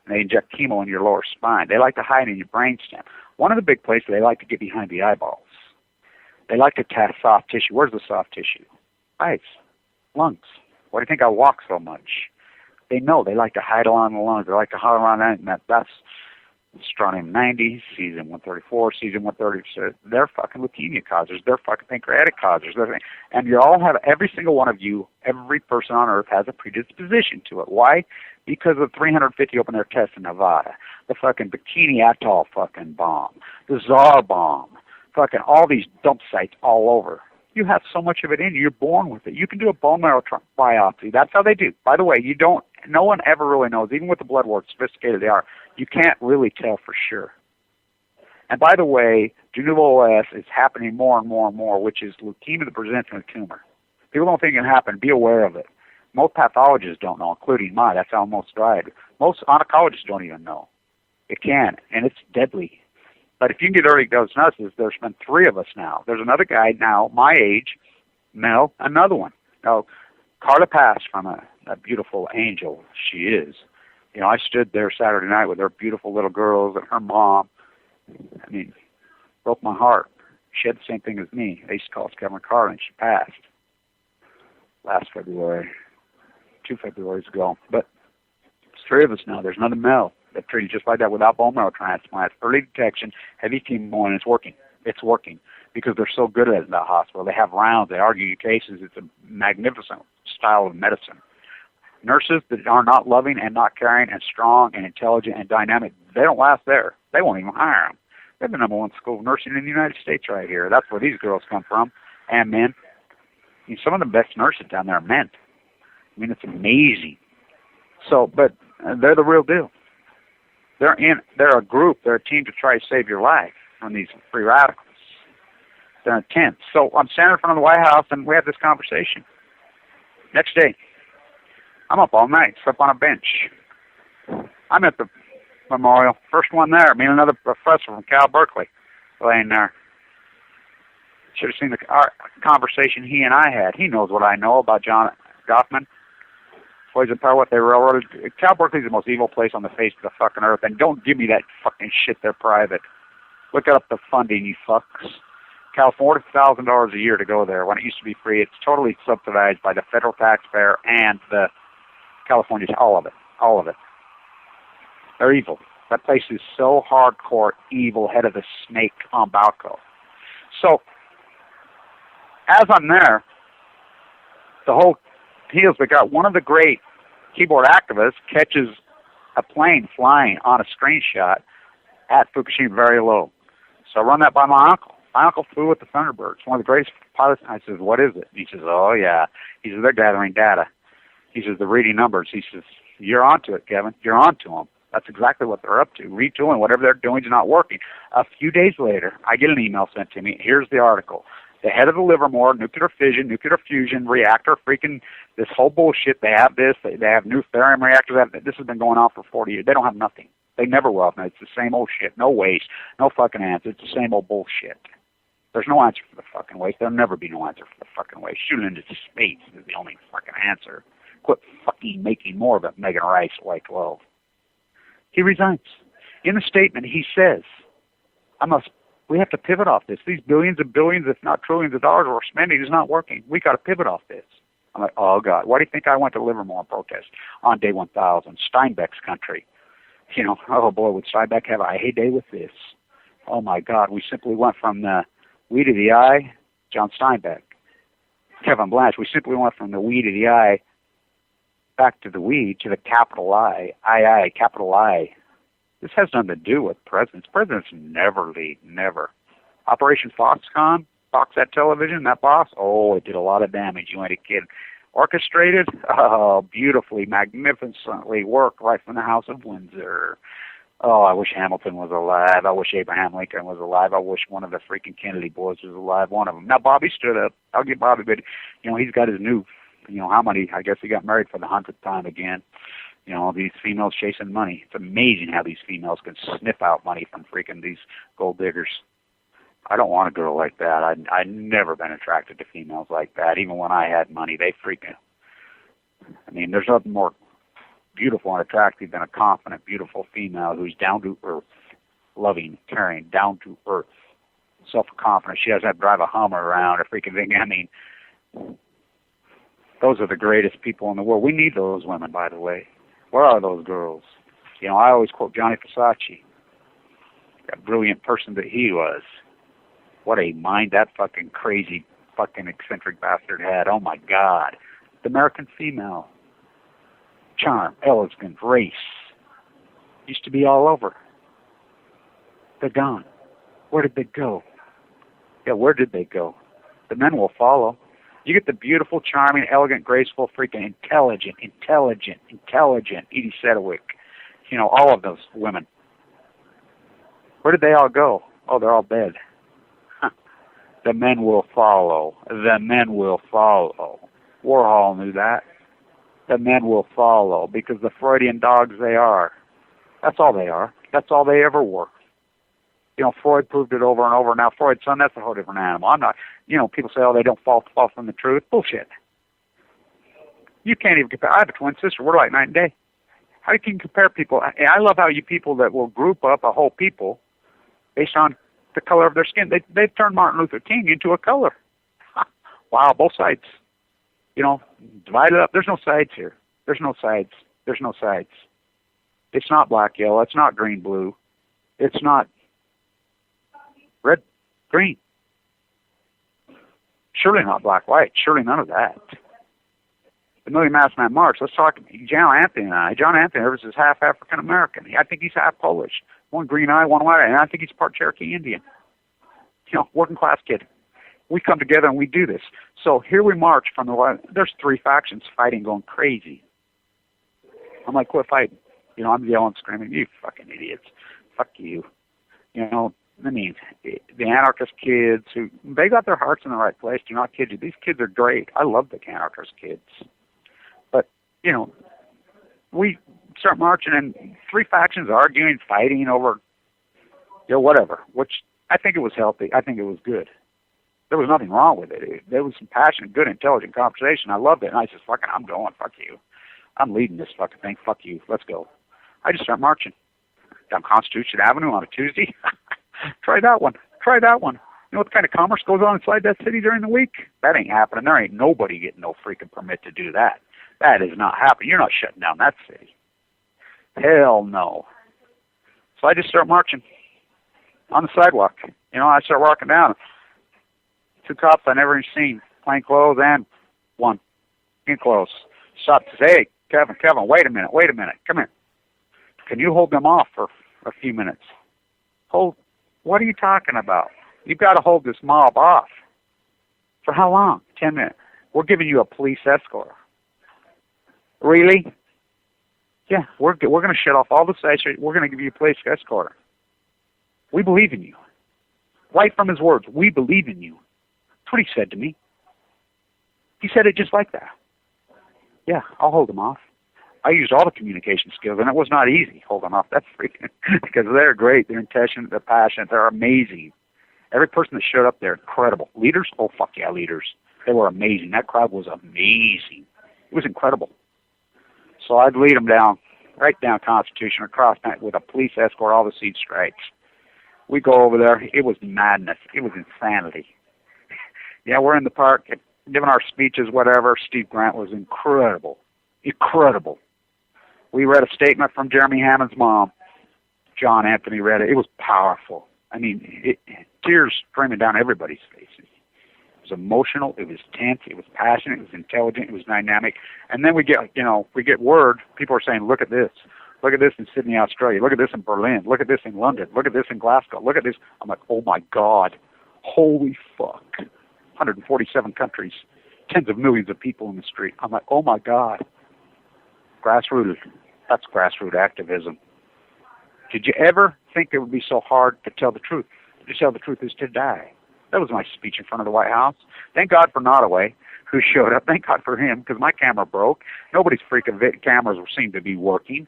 And they inject chemo in your lower spine. They like to hide in your brainstem. One of the big places they like to get behind the eyeballs. They like to test soft tissue. Where's the soft tissue? Eyes, lungs. Why do you think I walk so much? They know. They like to hide along the lungs. They like to hide around that. And that's strontium 90, cesium 134, cesium 130. They're fucking leukemia causers. They're fucking pancreatic causers. And you all have, every single one of you, every person on earth has a predisposition to it. Why? Because of 350 open-air tests in Nevada, the fucking Bikini Atoll fucking bomb, the Tsar bomb, fucking all these dump sites all over. You have so much of it in you. You're born with it. You can do a bone marrow biopsy. That's how they do. By the way, no one ever really knows, even with the blood work, sophisticated they are, you can't really tell for sure. And by the way, de novo OS is happening more and more and more, which is leukemia that presents in a tumor. People don't think it can happen. Be aware of it. Most pathologists don't know, including mine. That's how most died. Most oncologists don't even know. It can, and it's deadly. But if you can get early diagnosis, there's been 3 of us now. There's another guy now, my age, Mel, another one. Now, Carla passed from a beautiful angel. She is. I stood there Saturday night with her beautiful little girls and her mom. I mean, broke my heart. She had the same thing as me. They used to call us Kevin Carla, and she passed last February, 2 Februaries ago. But it's 3 of us now. There's another Mel that treated just like that without bone marrow transplants. Early detection, heavy chemo, and it's working. It's working because they're so good at it in that hospital. They have rounds. They argue your cases. It's a magnificent style of medicine. Nurses that are not loving and not caring and strong and intelligent and dynamic, they don't last there. They won't even hire them. They're the #1 school of nursing in the United States right here. That's where these girls come from, and men. I mean, some of the best nurses down there are men. I mean, it's amazing. So, but they're the real deal. They're a group, they're a team to try to save your life from these free radicals. They're intense. So I'm standing in front of the White House, and we have this conversation. Next day, I'm up all night, slept on a bench. I'm at the memorial, first one there, me and another professor from Cal Berkeley laying there. Should have seen our conversation he and I had. He knows what I know about John Goffman. Poison Power, what they railroaded. Cal Berkeley's the most evil place on the face of the fucking earth, and don't give me that fucking shit. They're private. Look up the funding, you fucks. Cal, $40,000 a year to go there when it used to be free. It's totally subsidized by the federal taxpayer and the Californians. All of it. They're evil. That place is so hardcore evil, head of the snake on Balco. So, as I'm there, the whole deal's we got one of the great keyboard activists catches a plane flying on a screenshot at Fukushima very low. So I run that by my uncle. My uncle flew with the Thunderbirds, one of the greatest pilots. I says, what is it? He says, oh, yeah. He says, they're gathering data. He says, they're reading numbers. He says, you're onto it, Kevin. You're onto them. That's exactly what they're up to. Retooling, whatever they're doing is not working. A few days later, I get an email sent to me. Here's the article. The head of the Livermore nuclear fission, nuclear fusion reactor, freaking this whole bullshit. They have this. They have new thorium reactors. This has been going on for 40 years. They don't have nothing. They never will have. It's the same old shit. No waste. No fucking answer. It's the same old bullshit. There's no answer for the fucking waste. There'll never be no answer for the fucking waste. Shooting into space is the only fucking answer. Quit fucking making more of it, Megan Rice, White Glove. He resigns. In the statement, he says, we have to pivot off this. These billions and billions, if not trillions of dollars we're spending is not working. We got to pivot off this. I'm like, oh, God. Why do you think I went to Livermore and protest on day 1000, Steinbeck's country? You know, oh, boy, would Steinbeck have a heyday with this? Oh, my God. We simply went from the we to the I, John Steinbeck. Kevin Blanch, we simply went from the we to the I back to the we to the capital I, capital I. This has nothing to do with presidents. Presidents never lead, never. Operation Foxconn, Foxette Television, that boss, oh, it did a lot of damage. You ain't a kid. Orchestrated, oh, beautifully, magnificently worked right from the House of Windsor. Oh, I wish Hamilton was alive. I wish Abraham Lincoln was alive. I wish one of the freaking Kennedy boys was alive, one of them. Now, Bobby stood up. I'll give Bobby, but, you know, he's got his new, you know, how many, I guess he got married for the 100th time again. You know, these females chasing money. It's amazing how these females can sniff out money from freaking these gold diggers. I don't want a girl like that. I've never been attracted to females like that. Even when I had money, they freaking, I mean, there's nothing more beautiful and attractive than a confident, beautiful female who's down to earth, loving, caring, down to earth, self-confident. She doesn't have to drive a Hummer around or freaking thing. I mean, those are the greatest people in the world. We need those women, by the way. Where are those girls? You know, I always quote Johnny Versace, that brilliant person that he was. What a mind that fucking crazy, fucking eccentric bastard had. Oh, my God. The American female. Charm, elegance, race. Used to be all over. They're gone. Where did they go? Yeah, where did they go? The men will follow. You get the beautiful, charming, elegant, graceful, freaking intelligent Edie Sedgwick. You know, all of those women. Where did they all go? Oh, they're all dead. The men will follow. The men will follow. Warhol knew that. The men will follow because the Freudian dogs they are. That's all they are. That's all they ever were. You know, Freud proved it over and over. Now, Freud's son, that's a whole different animal. I'm not, you know, people say, oh, they don't fall from the truth. Bullshit. You can't even compare. I have a twin sister. We're like night and day. How can you compare people? I love how you people that will group up a whole people based on the color of their skin. They've turned Martin Luther King into a color. Wow, both sides. You know, divide it up. There's no sides here. There's no sides. There's no sides. It's not black, yellow. It's not green, blue. It's not red, green. Surely not black, white. Surely none of that. The Million Masked Man March. Let's talk John Anthony and I. John Anthony is half African American. I think he's half Polish. One green eye, one white eye. And I think he's part Cherokee Indian. You know, working class kid. We come together and we do this. So here we march from there's 3 factions fighting, going crazy. I'm like, quit fighting. You know, I'm yelling, screaming, you fucking idiots. Fuck you. You know, I mean, the anarchist kids they got their hearts in the right place. Do not kid you. These kids are great. I love the anarchist kids. But, you know, we start marching and 3 factions arguing, fighting over, you know, whatever, which I think it was healthy. I think it was good. There was nothing wrong with it. There was some passionate, good, intelligent conversation. I loved it. And I said, fucking, I'm going. Fuck you. I'm leading this fucking thing. Fuck you. Let's go. I just start marching down Constitution Avenue on a Tuesday. Try that one. Try that one. You know what kind of commerce goes on inside that city during the week? That ain't happening. There ain't nobody getting no freaking permit to do that. That is not happening. You're not shutting down that city. Hell no. So I just start marching on the sidewalk. You know, I start walking down. 2 cops I never even seen, plain clothes, and one in clothes. Stop to say, hey, Kevin, wait a minute, come here. Can you hold them off for a few minutes? What are you talking about? You've got to hold this mob off. For how long? 10 minutes. We're giving you a police escort. Really? Yeah, we're going to shut off all the sites. We're going to give you a police escort. We believe in you. Right from his words, we believe in you. That's what he said to me. He said it just like that. Yeah, I'll hold them off. I used all the communication skills, and it was not easy holding off. That's freaking, because they're great. They're intelligent. They're passionate. They're amazing. Every person that showed up there, incredible. Leaders? Oh, fuck yeah, leaders. They were amazing. That crowd was amazing. It was incredible. So I'd lead them down, right down Constitution, across with a police escort, all the seed strikes. We go over there. It was madness. It was insanity. Yeah, we're in the park, giving our speeches, whatever. Steve Grant was incredible. Incredible. We read a statement from Jeremy Hammond's mom. John Anthony read it. It was powerful. I mean, tears streaming down everybody's faces. It was emotional. It was tense. It was passionate. It was intelligent. It was dynamic. And then we get word. People are saying, look at this. Look at this in Sydney, Australia. Look at this in Berlin. Look at this in London. Look at this in Glasgow. Look at this. I'm like, oh my God. Holy fuck. 147 countries. Tens of millions of people in the street. I'm like, oh my God. Grassroots. That's grassroots activism. Did you ever think it would be so hard to tell the truth? To tell the truth is to die. That was my speech in front of the White House. Thank God for Nottaway, who showed up. Thank God for him, because my camera broke. Nobody's freaking cameras seemed to be working.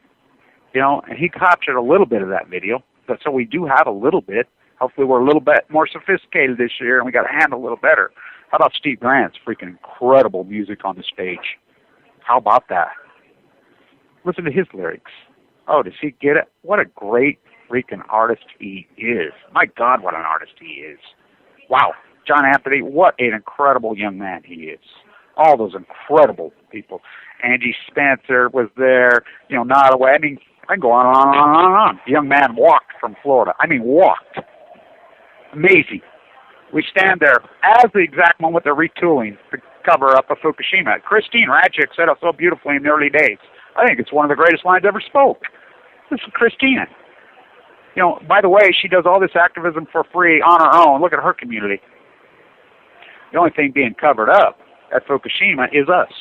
You know, and he captured a little bit of that video. But so we do have a little bit. Hopefully we're a little bit more sophisticated this year, and we got to handle a little better. How about Steve Grant's freaking incredible music on the stage? How about that? Listen to his lyrics. Oh, does he get it? What a great freaking artist he is. My God, what an artist he is. Wow. John Anthony, what an incredible young man he is. All those incredible people. Angie Spencer was there. You know, Nottaway. I mean, I can go on and on and on and on. The young man walked from Florida. I mean, walked. Amazing. We stand there as the exact moment they're retooling the cover up of Fukushima. Christine Radchick said it so beautifully in the early days. I think it's one of the greatest lines ever spoke. This is Christina. You know, by the way, she does all this activism for free on her own. Look at her community. The only thing being covered up at Fukushima is us.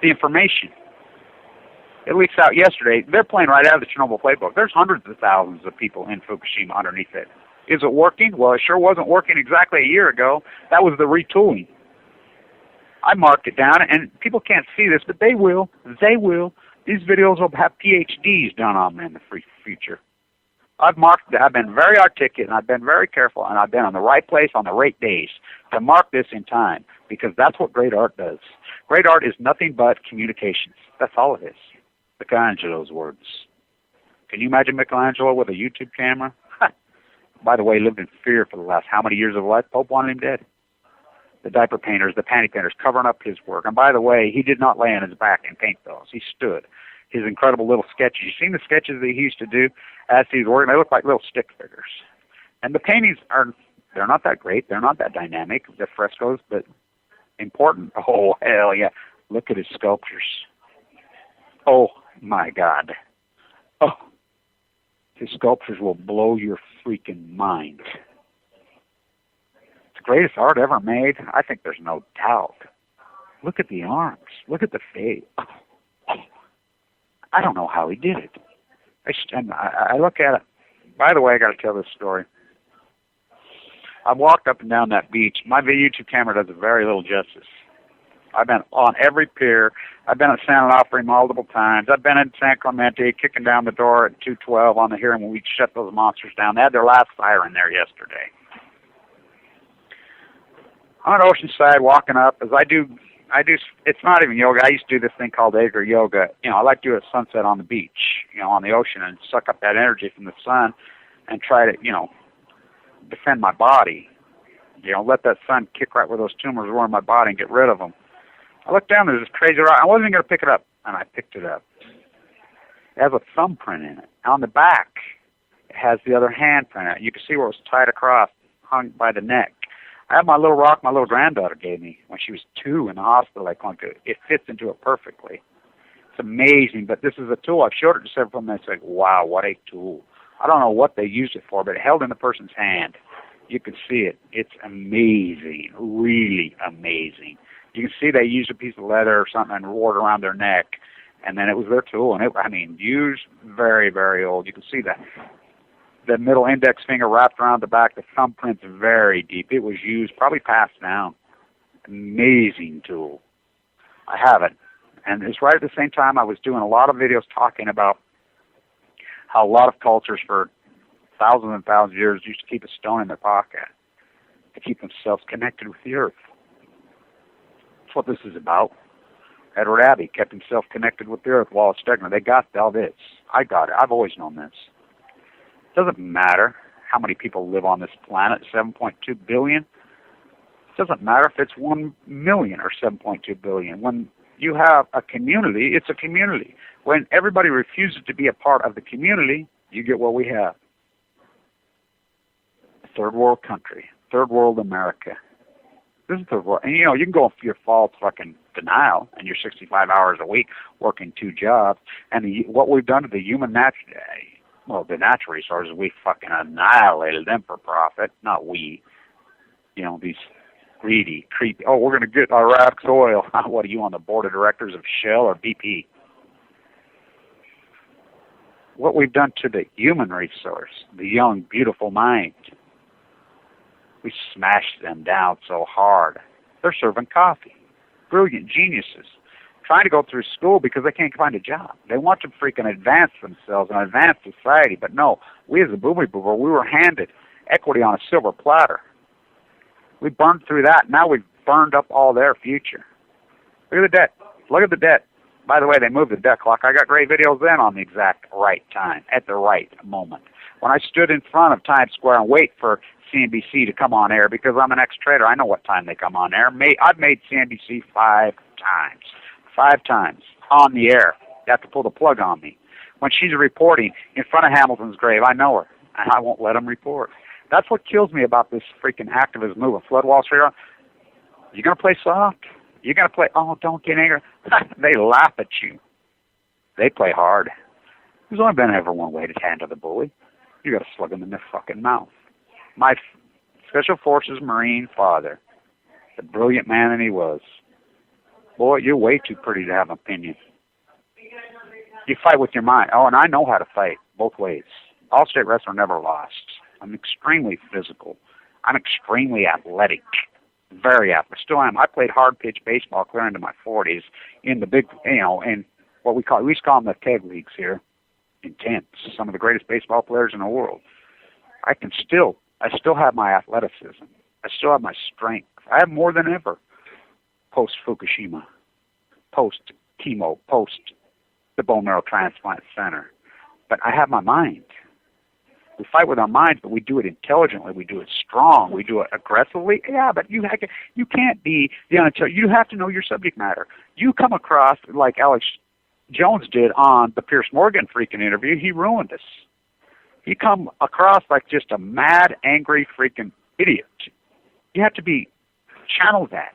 The information. It leaks out yesterday. They're playing right out of the Chernobyl playbook. There's hundreds of thousands of people in Fukushima underneath it. Is it working? Well, it sure wasn't working exactly a year ago. That was the retooling. I marked it down, and people can't see this, but they will. They will. These videos will have PhDs done on them in the future. I've marked that. I've been very articulate, and I've been very careful, and I've been on the right place on the right days to mark this in time, because that's what great art does. Great art is nothing but communications. That's all it is. Michelangelo's words. Can you imagine Michelangelo with a YouTube camera? By the way, he lived in fear for the last how many years of life? Pope wanted him dead. The diaper painters, the panty painters, covering up his work. And by the way, he did not lay on his back and paint those. He stood. His incredible little sketches. You seen the sketches that he used to do as he was working? They look like little stick figures. And the paintings they're not that great. They're not that dynamic. They're frescoes, but important. Oh, hell yeah. Look at his sculptures. Oh, my God. Oh, his sculptures will blow your freaking mind. It's the greatest art ever made. I think there's no doubt. Look at the arms. Look at the face. Oh. I don't know how he did it. I look at it. By the way, I got to tell this story. I walked up and down that beach. My YouTube camera does very little justice. I've been on every pier. I've been at San Onofre multiple times. I've been in San Clemente, kicking down the door at 212 on the hearing when we shut those monsters down. They had their last fire in there yesterday. on Oceanside walking up, as I do, it's not even yoga. I used to do this thing called Agar Yoga. You know, I like to do it at sunset on the beach, you know, on the ocean, and suck up that energy from the sun and try to, you know, defend my body. You know, let that sun kick right where those tumors were in my body and get rid of them. I looked down, there's this crazy rock. I wasn't even going to pick it up, and I picked it up. It has a thumbprint in it. On the back, it has the other handprint in it. You can see where it was tied across, hung by the neck. I have my little rock my little granddaughter gave me when she was 2 in the hospital. I clung to it. It fits into it perfectly. It's amazing, but this is a tool. I've showed it to several men. It's like, wow, what a tool. I don't know what they used it for, but it held in the person's hand. You can see it. It's amazing, really amazing. You can see they used a piece of leather or something and wore it around their neck, and then it was their tool. And it, I mean, used very, very old. You can see that. The middle index finger wrapped around the back, the thumbprint's very deep. It was used, probably passed down. Amazing tool. I have it. And it's right at the same time I was doing a lot of videos talking about how a lot of cultures for thousands and thousands of years used to keep a stone in their pocket to keep themselves connected with the earth. That's what this is about. Edward Abbey kept himself connected with the earth. Wallace Stegner, they got all this. I got it. I've always known this. It doesn't matter how many people live on this planet, 7.2 billion. It doesn't matter if it's 1 million or 7.2 billion. When you have a community, it's a community. When everybody refuses to be a part of the community, you get what we have. A third world country, third world America. This is third world. And you know, you can go for your false fucking denial and you're 65 hours a week working 2 jobs. And what we've done to the human the natural resources, we fucking annihilated them for profit. Not we. You know, these greedy, creepy, oh, we're going to get Iraq's oil. What are you, on the board of directors of Shell or BP? What we've done to the human resource, the young, beautiful mind, we smashed them down so hard. They're serving coffee. Brilliant geniuses. Trying to go through school because they can't find a job. They want to freaking advance themselves and advance society. But no, we as a boomer, we were handed equity on a silver platter. We burned through that. Now we've burned up all their future. Look at the debt. Look at the debt. By the way, they moved the debt clock. I got great videos then on the exact right time, at the right moment. When I stood in front of Times Square and wait for CNBC to come on air, because I'm an ex-trader, I know what time they come on air. I've made CNBC 5 times. 5 times on the air. You have to pull the plug on me. When she's reporting in front of Hamilton's grave, I know her, and I won't let them report. That's what kills me about this freaking activist movement. Flood Wall Street, you going to play soft? You going to play, oh, don't get angry. They laugh at you. They play hard. There's only been ever one way to handle the bully. You got to slug him in the fucking mouth. My Special Forces Marine father, the brilliant man that he was, boy, you're way too pretty to have an opinion. You fight with your mind. Oh, and I know how to fight both ways. All-state wrestler never lost. I'm extremely physical. I'm extremely athletic. Very athletic. Still am. I played hard pitch baseball clear into my 40s in the big, you know, in what we call them the keg leagues here. Intense. Some of the greatest baseball players in the world. I still have my athleticism. I still have my strength. I have more than ever. Post-Fukushima, post-chemo, post the bone marrow transplant center. But I have my mind. We fight with our minds, but we do it intelligently. We do it strong. We do it aggressively. Yeah, but you can't be the unintelligent. You have to know your subject matter. You come across like Alex Jones did on the Pierce Morgan freaking interview. He ruined us. You come across like just a mad, angry freaking idiot. You have to channel that.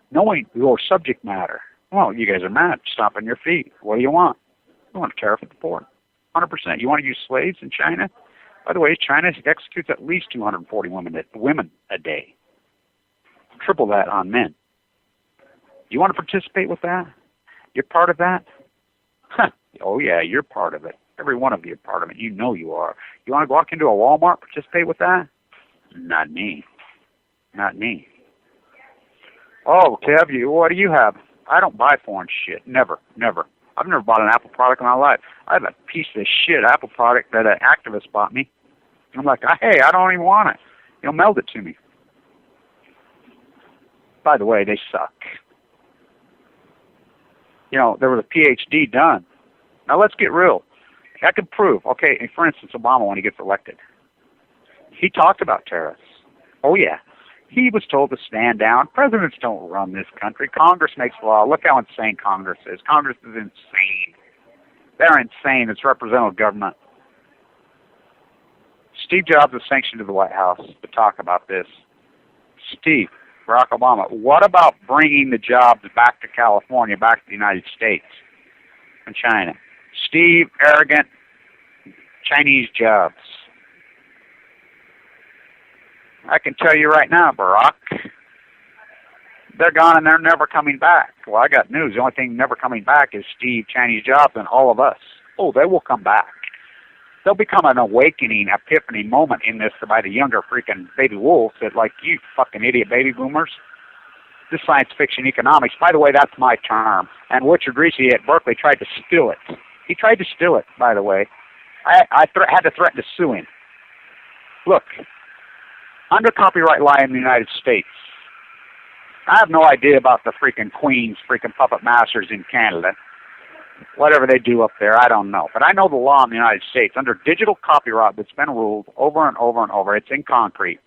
Knowing your subject matter. Well, you guys are mad. Stomp on your feet. What do you want? You want a tariff at the port. 100%. You want to use slaves in China? By the way, China executes at least 240 women a day. Triple that on men. You want to participate with that? You're part of that? Huh. Oh, yeah, you're part of it. Every one of you are part of it. You know you are. You want to walk into a Walmart, participate with that? Not me. Not me. Oh, Kev, what do you have? I don't buy foreign shit. Never. I've never bought an Apple product in my life. I have a piece of shit Apple product that an activist bought me. I'm like, hey, I don't even want it. Meld it to me. By the way, they suck. You know, there was a PhD done. Now let's get real. I can prove. Okay, for instance, Obama, when he gets elected, he talked about terrorists. Oh yeah. He was told to stand down. Presidents don't run this country. Congress makes law. Look how insane Congress is. Congress is insane. They're insane. It's representative government. Steve Jobs was sanctioned to the White House to talk about this. Steve, Barack Obama, what about bringing the jobs back to California, back to the United States and China? Steve, arrogant Chinese jobs. I can tell you right now, Barack, they're gone and they're never coming back. Well, I got news. The only thing never coming back is Steve, Chinese jobs, and all of us. Oh, they will come back. There'll become an awakening, epiphany moment in this by the younger freaking baby wolves that, like, you fucking idiot baby boomers. This science fiction economics, by the way, that's my term. And Richard Reese at Berkeley tried to steal it. He tried to steal it, by the way. I had to threaten to sue him. Look, under copyright law in the United States, I have no idea about the freaking Queen's freaking puppet masters in Canada. Whatever they do up there, I don't know. But I know the law in the United States. Under digital copyright that's been ruled over and over and over, it's in concrete.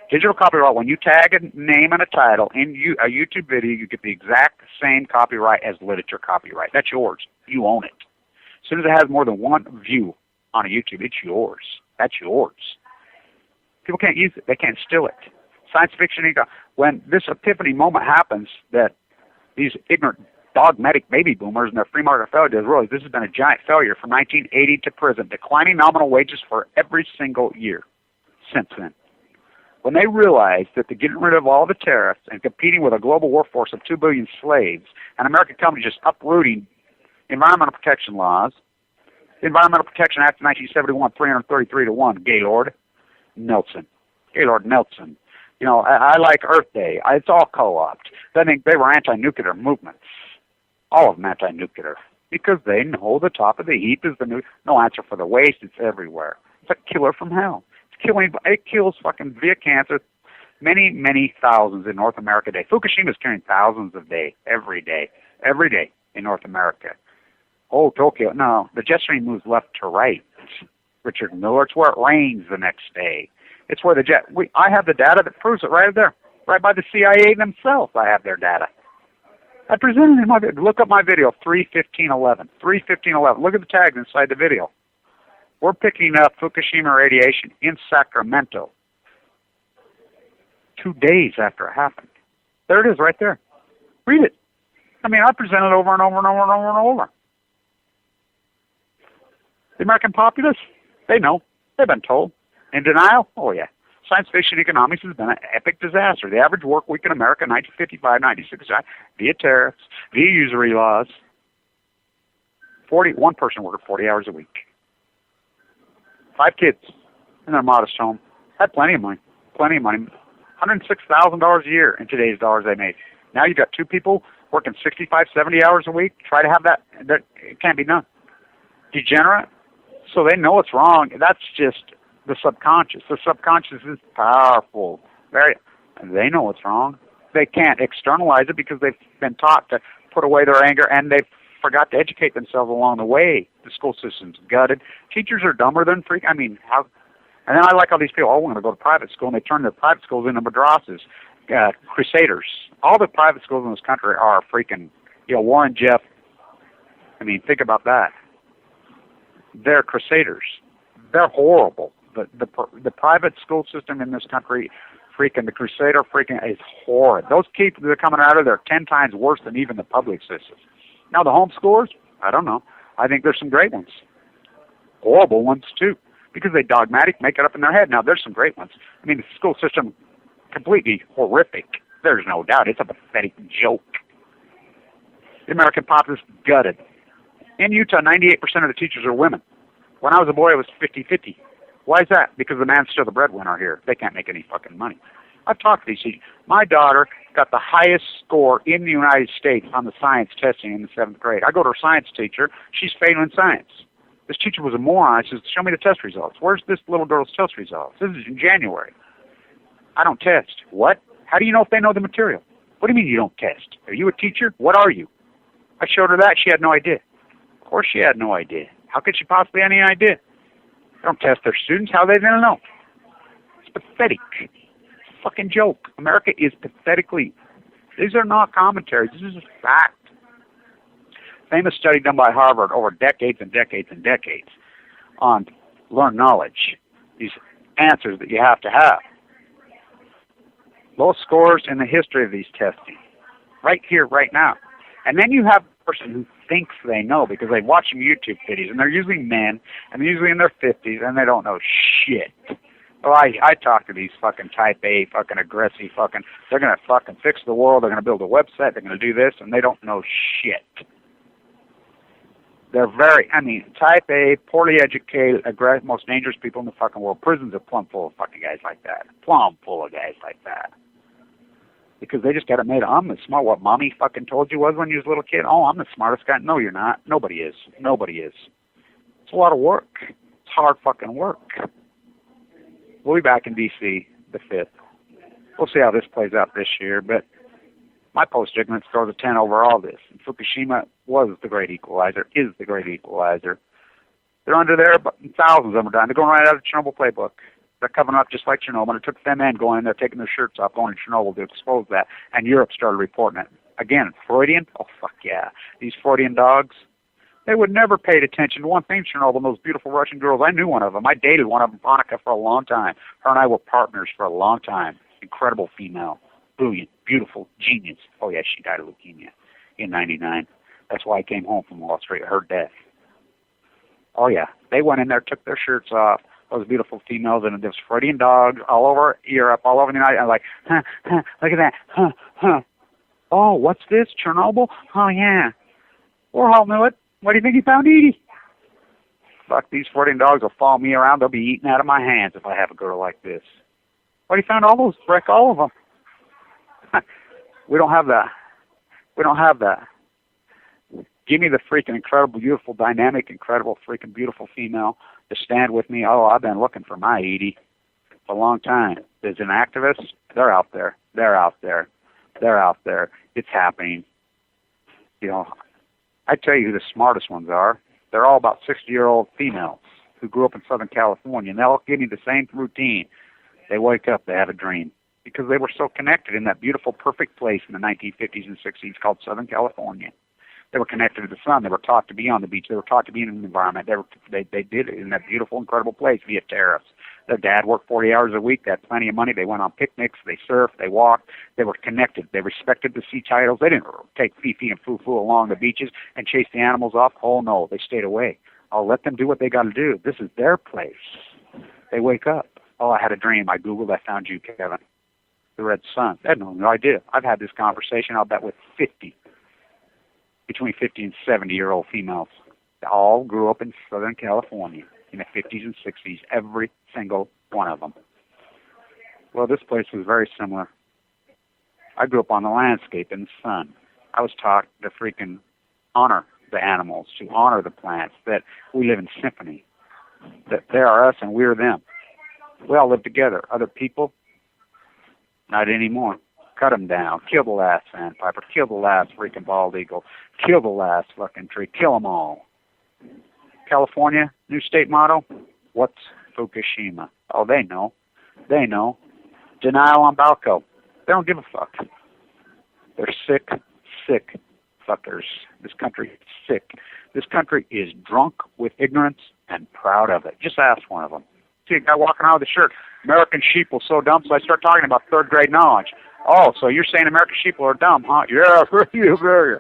Digital copyright, when you tag a name and a title in a YouTube video, you get the exact same copyright as literature copyright. That's yours. You own it. As soon as it has more than one view on a YouTube, it's yours. That's yours. People can't use it. They can't steal it. Science fiction, when this epiphany moment happens that these ignorant, dogmatic baby boomers and their free market failure realize this has been a giant failure from 1980 to present, declining nominal wages for every single year since then. When they realize that they're getting rid of all the tariffs and competing with a global workforce of 2 billion slaves, and American companies just uprooting environmental protection laws, the Environmental Protection Act of 1971, 333 to 1, Gaylord Nelson. You know, I like Earth Day. It's all co-opted. They were anti-nuclear movements. All of them anti-nuclear. Because they know the top of the heap is no answer for the waste. It's everywhere. It's a killer from hell. It kills fucking via cancer many, many thousands in North America a day. Fukushima is killing thousands every day in North America. Oh, Tokyo, no, the jet stream moves left to right. Richard Miller, it's where it rains the next day. It's where I have the data that proves it right there, right by the CIA themselves. I have their data. I presented in my video. Look up my video, 3:15:11. 3:15:11. Look at the tags inside the video. We're picking up Fukushima radiation in Sacramento 2 days after it happened. There it is right there. Read it. I mean, I present it over and over and over and over and over. The American populace, they know. They've been told. In denial? Oh, yeah. Science fiction economics has been an epic disaster. The average work week in America, 1955, 96, via tariffs, via usury laws. One person worked 40 hours a week. 5 kids in their modest home. Had plenty of money. $106,000 a year in today's dollars they made. Now you've got 2 people working 65, 70 hours a week. Try to have that. It can't be done. Degenerate. So they know it's wrong. That's just the subconscious. The subconscious is powerful. They know it's wrong. They can't externalize it because they've been taught to put away their anger, and they've forgot to educate themselves along the way. The school system's gutted. Teachers are dumber than freak. I mean, how? And then I like all these people. Oh, we're going to go to private school, and they turn their private schools into madrasas, crusaders. All the private schools in this country are freaking, Warren Jeff. I mean, think about that. They're crusaders. They're horrible. The private school system in this country, the crusader is horrid. Those kids that are coming out of there are 10 times worse than even the public systems. Now, the homeschoolers, I don't know. I think there's some great ones. Horrible ones, too, because they dogmatic, make it up in their head. Now, there's some great ones. I mean, the school system, completely horrific. There's no doubt. It's a pathetic joke. The American populace gutted. In Utah, 98% of the teachers are women. When I was a boy, it was 50-50. Why is that? Because the man's still the breadwinner here. They can't make any fucking money. I've talked to these teachers. My daughter got the highest score in the United States on the science testing in the 7th grade. I go to her science teacher. She's failing science. This teacher was a moron. She says, show me the test results. Where's this little girl's test results? This is in January. I don't test. What? How do you know if they know the material? What do you mean you don't test? Are you a teacher? What are you? I showed her that. She had no idea. Of course she had no idea. How could she possibly have any idea? They don't test their students. How are they going to know? It's pathetic. It's a fucking joke. America is pathetically... These are not commentaries. This is a fact. Famous study done by Harvard over decades and decades and decades on learned knowledge. These answers that you have to have. Lowest scores in the history of these testing. Right here, right now. And then you have a person who thinks they know because they watch some YouTube videos, and they're usually men, and they're usually in their 50s, and they don't know shit. Well, I talk to these fucking type A, fucking aggressive fucking, they're going to fucking fix the world, they're going to build a website, they're going to do this, and they don't know shit. They're very, type A, poorly educated, aggressive, most dangerous people in the fucking world. Prisons are plumb full of fucking guys like that. Plumb full of guys like that. Because they just got it made. I'm the smart. What mommy fucking told you was when you was a little kid? Oh, I'm the smartest guy. No, you're not. Nobody is. Nobody is. It's a lot of work. It's hard fucking work. We'll be back in D.C. the 5th. We'll see how this plays out this year, but my post-ignorance throws a 10 over all this. And Fukushima was the great equalizer, is the great equalizer. They're under there, but thousands of them are dying. They're going right out of the Chernobyl playbook. They're coming up just like Chernobyl. And it took them men going in there, taking their shirts off, going to Chernobyl to expose that. And Europe started reporting it. Again, Freudian? Oh, fuck yeah. These Freudian dogs, they would never paid attention to one thing, Chernobyl, and those beautiful Russian girls. I knew one of them. I dated one of them, Monica, for a long time. Her and I were partners for a long time. Incredible female. Brilliant. Beautiful. Genius. Oh, yeah, she died of leukemia in 99. That's why I came home from Wall Street, her death. Oh, yeah. They went in there, took their shirts off. Those beautiful females, and there's Freudian dogs all over Europe, all over the United States. I'm like, look at that. Oh, what's this? Chernobyl? Oh, yeah. Warhol knew it. What do you think he found Edie? Fuck, these Freudian dogs will follow me around. They'll be eaten out of my hands if I have a girl like this. What do you found all those? Wreck all of them. We don't have that. Give me the freaking incredible, beautiful, dynamic, incredible, freaking beautiful female to stand with me. Oh, I've been looking for my Edie for a long time. There's an activist. They're out there. They're out there. They're out there. It's happening. You know, I tell you who the smartest ones are. They're all about 60-year-old females who grew up in Southern California, and they'll give me the same routine. They wake up, they have a dream, because they were so connected in that beautiful, perfect place in the 1950s and 60s called Southern California. They were connected to the sun. They were taught to be on the beach. They were taught to be in an environment. They did it in that beautiful, incredible place via tariffs. Their dad worked 40 hours a week. They had plenty of money. They went on picnics. They surfed. They walked. They were connected. They respected the sea titles. They didn't take Fifi and Fufu along the beaches and chase the animals off. Oh, no. They stayed away. I'll let them do what they got to do. This is their place. They wake up. Oh, I had a dream. I Googled. I found you, Kevin. The Red Sun. They had no idea. I've had this conversation, I'll bet, with between 50 and 70-year-old females. They all grew up in Southern California in the 50s and 60s, every single one of them. Well, this place was very similar. I grew up on the landscape in the sun. I was taught to freaking honor the animals, to honor the plants, that we live in symphony, that they are us and we're them. We all live together. Other people, not anymore. Cut them down. Kill the last sandpiper. Kill the last freaking bald eagle. Kill the last fucking tree. Kill them all. California, new state motto, what's Fukushima? Oh, they know. They know. Denial on Balco. They don't give a fuck. They're sick, sick fuckers. This country is sick. This country is drunk with ignorance and proud of it. Just ask one of them. See a guy walking around with a shirt. American sheep will so dumb, so I start talking about third grade knowledge. Oh, so you're saying American sheep are dumb, huh? Yeah, yeah.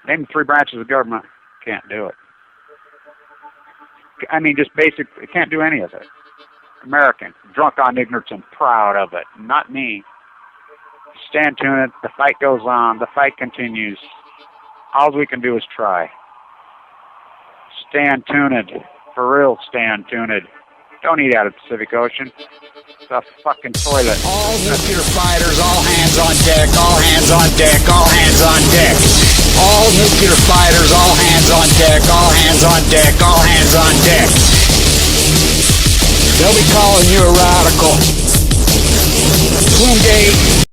Name 3 branches of government. Can't do it. I mean, just basic, can't do any of it. American, drunk on ignorance and proud of it. Not me. Stand tuned. The fight goes on. The fight continues. All we can do is try. Stand tuned. For real, stand tuned. Don't eat out of the Pacific Ocean. It's a fucking toilet. All nuclear fighters, all hands on deck, all hands on deck, all hands on deck. All nuclear fighters, all hands on deck, all hands on deck, all hands on deck. They'll be calling you a radical. Twin Gate.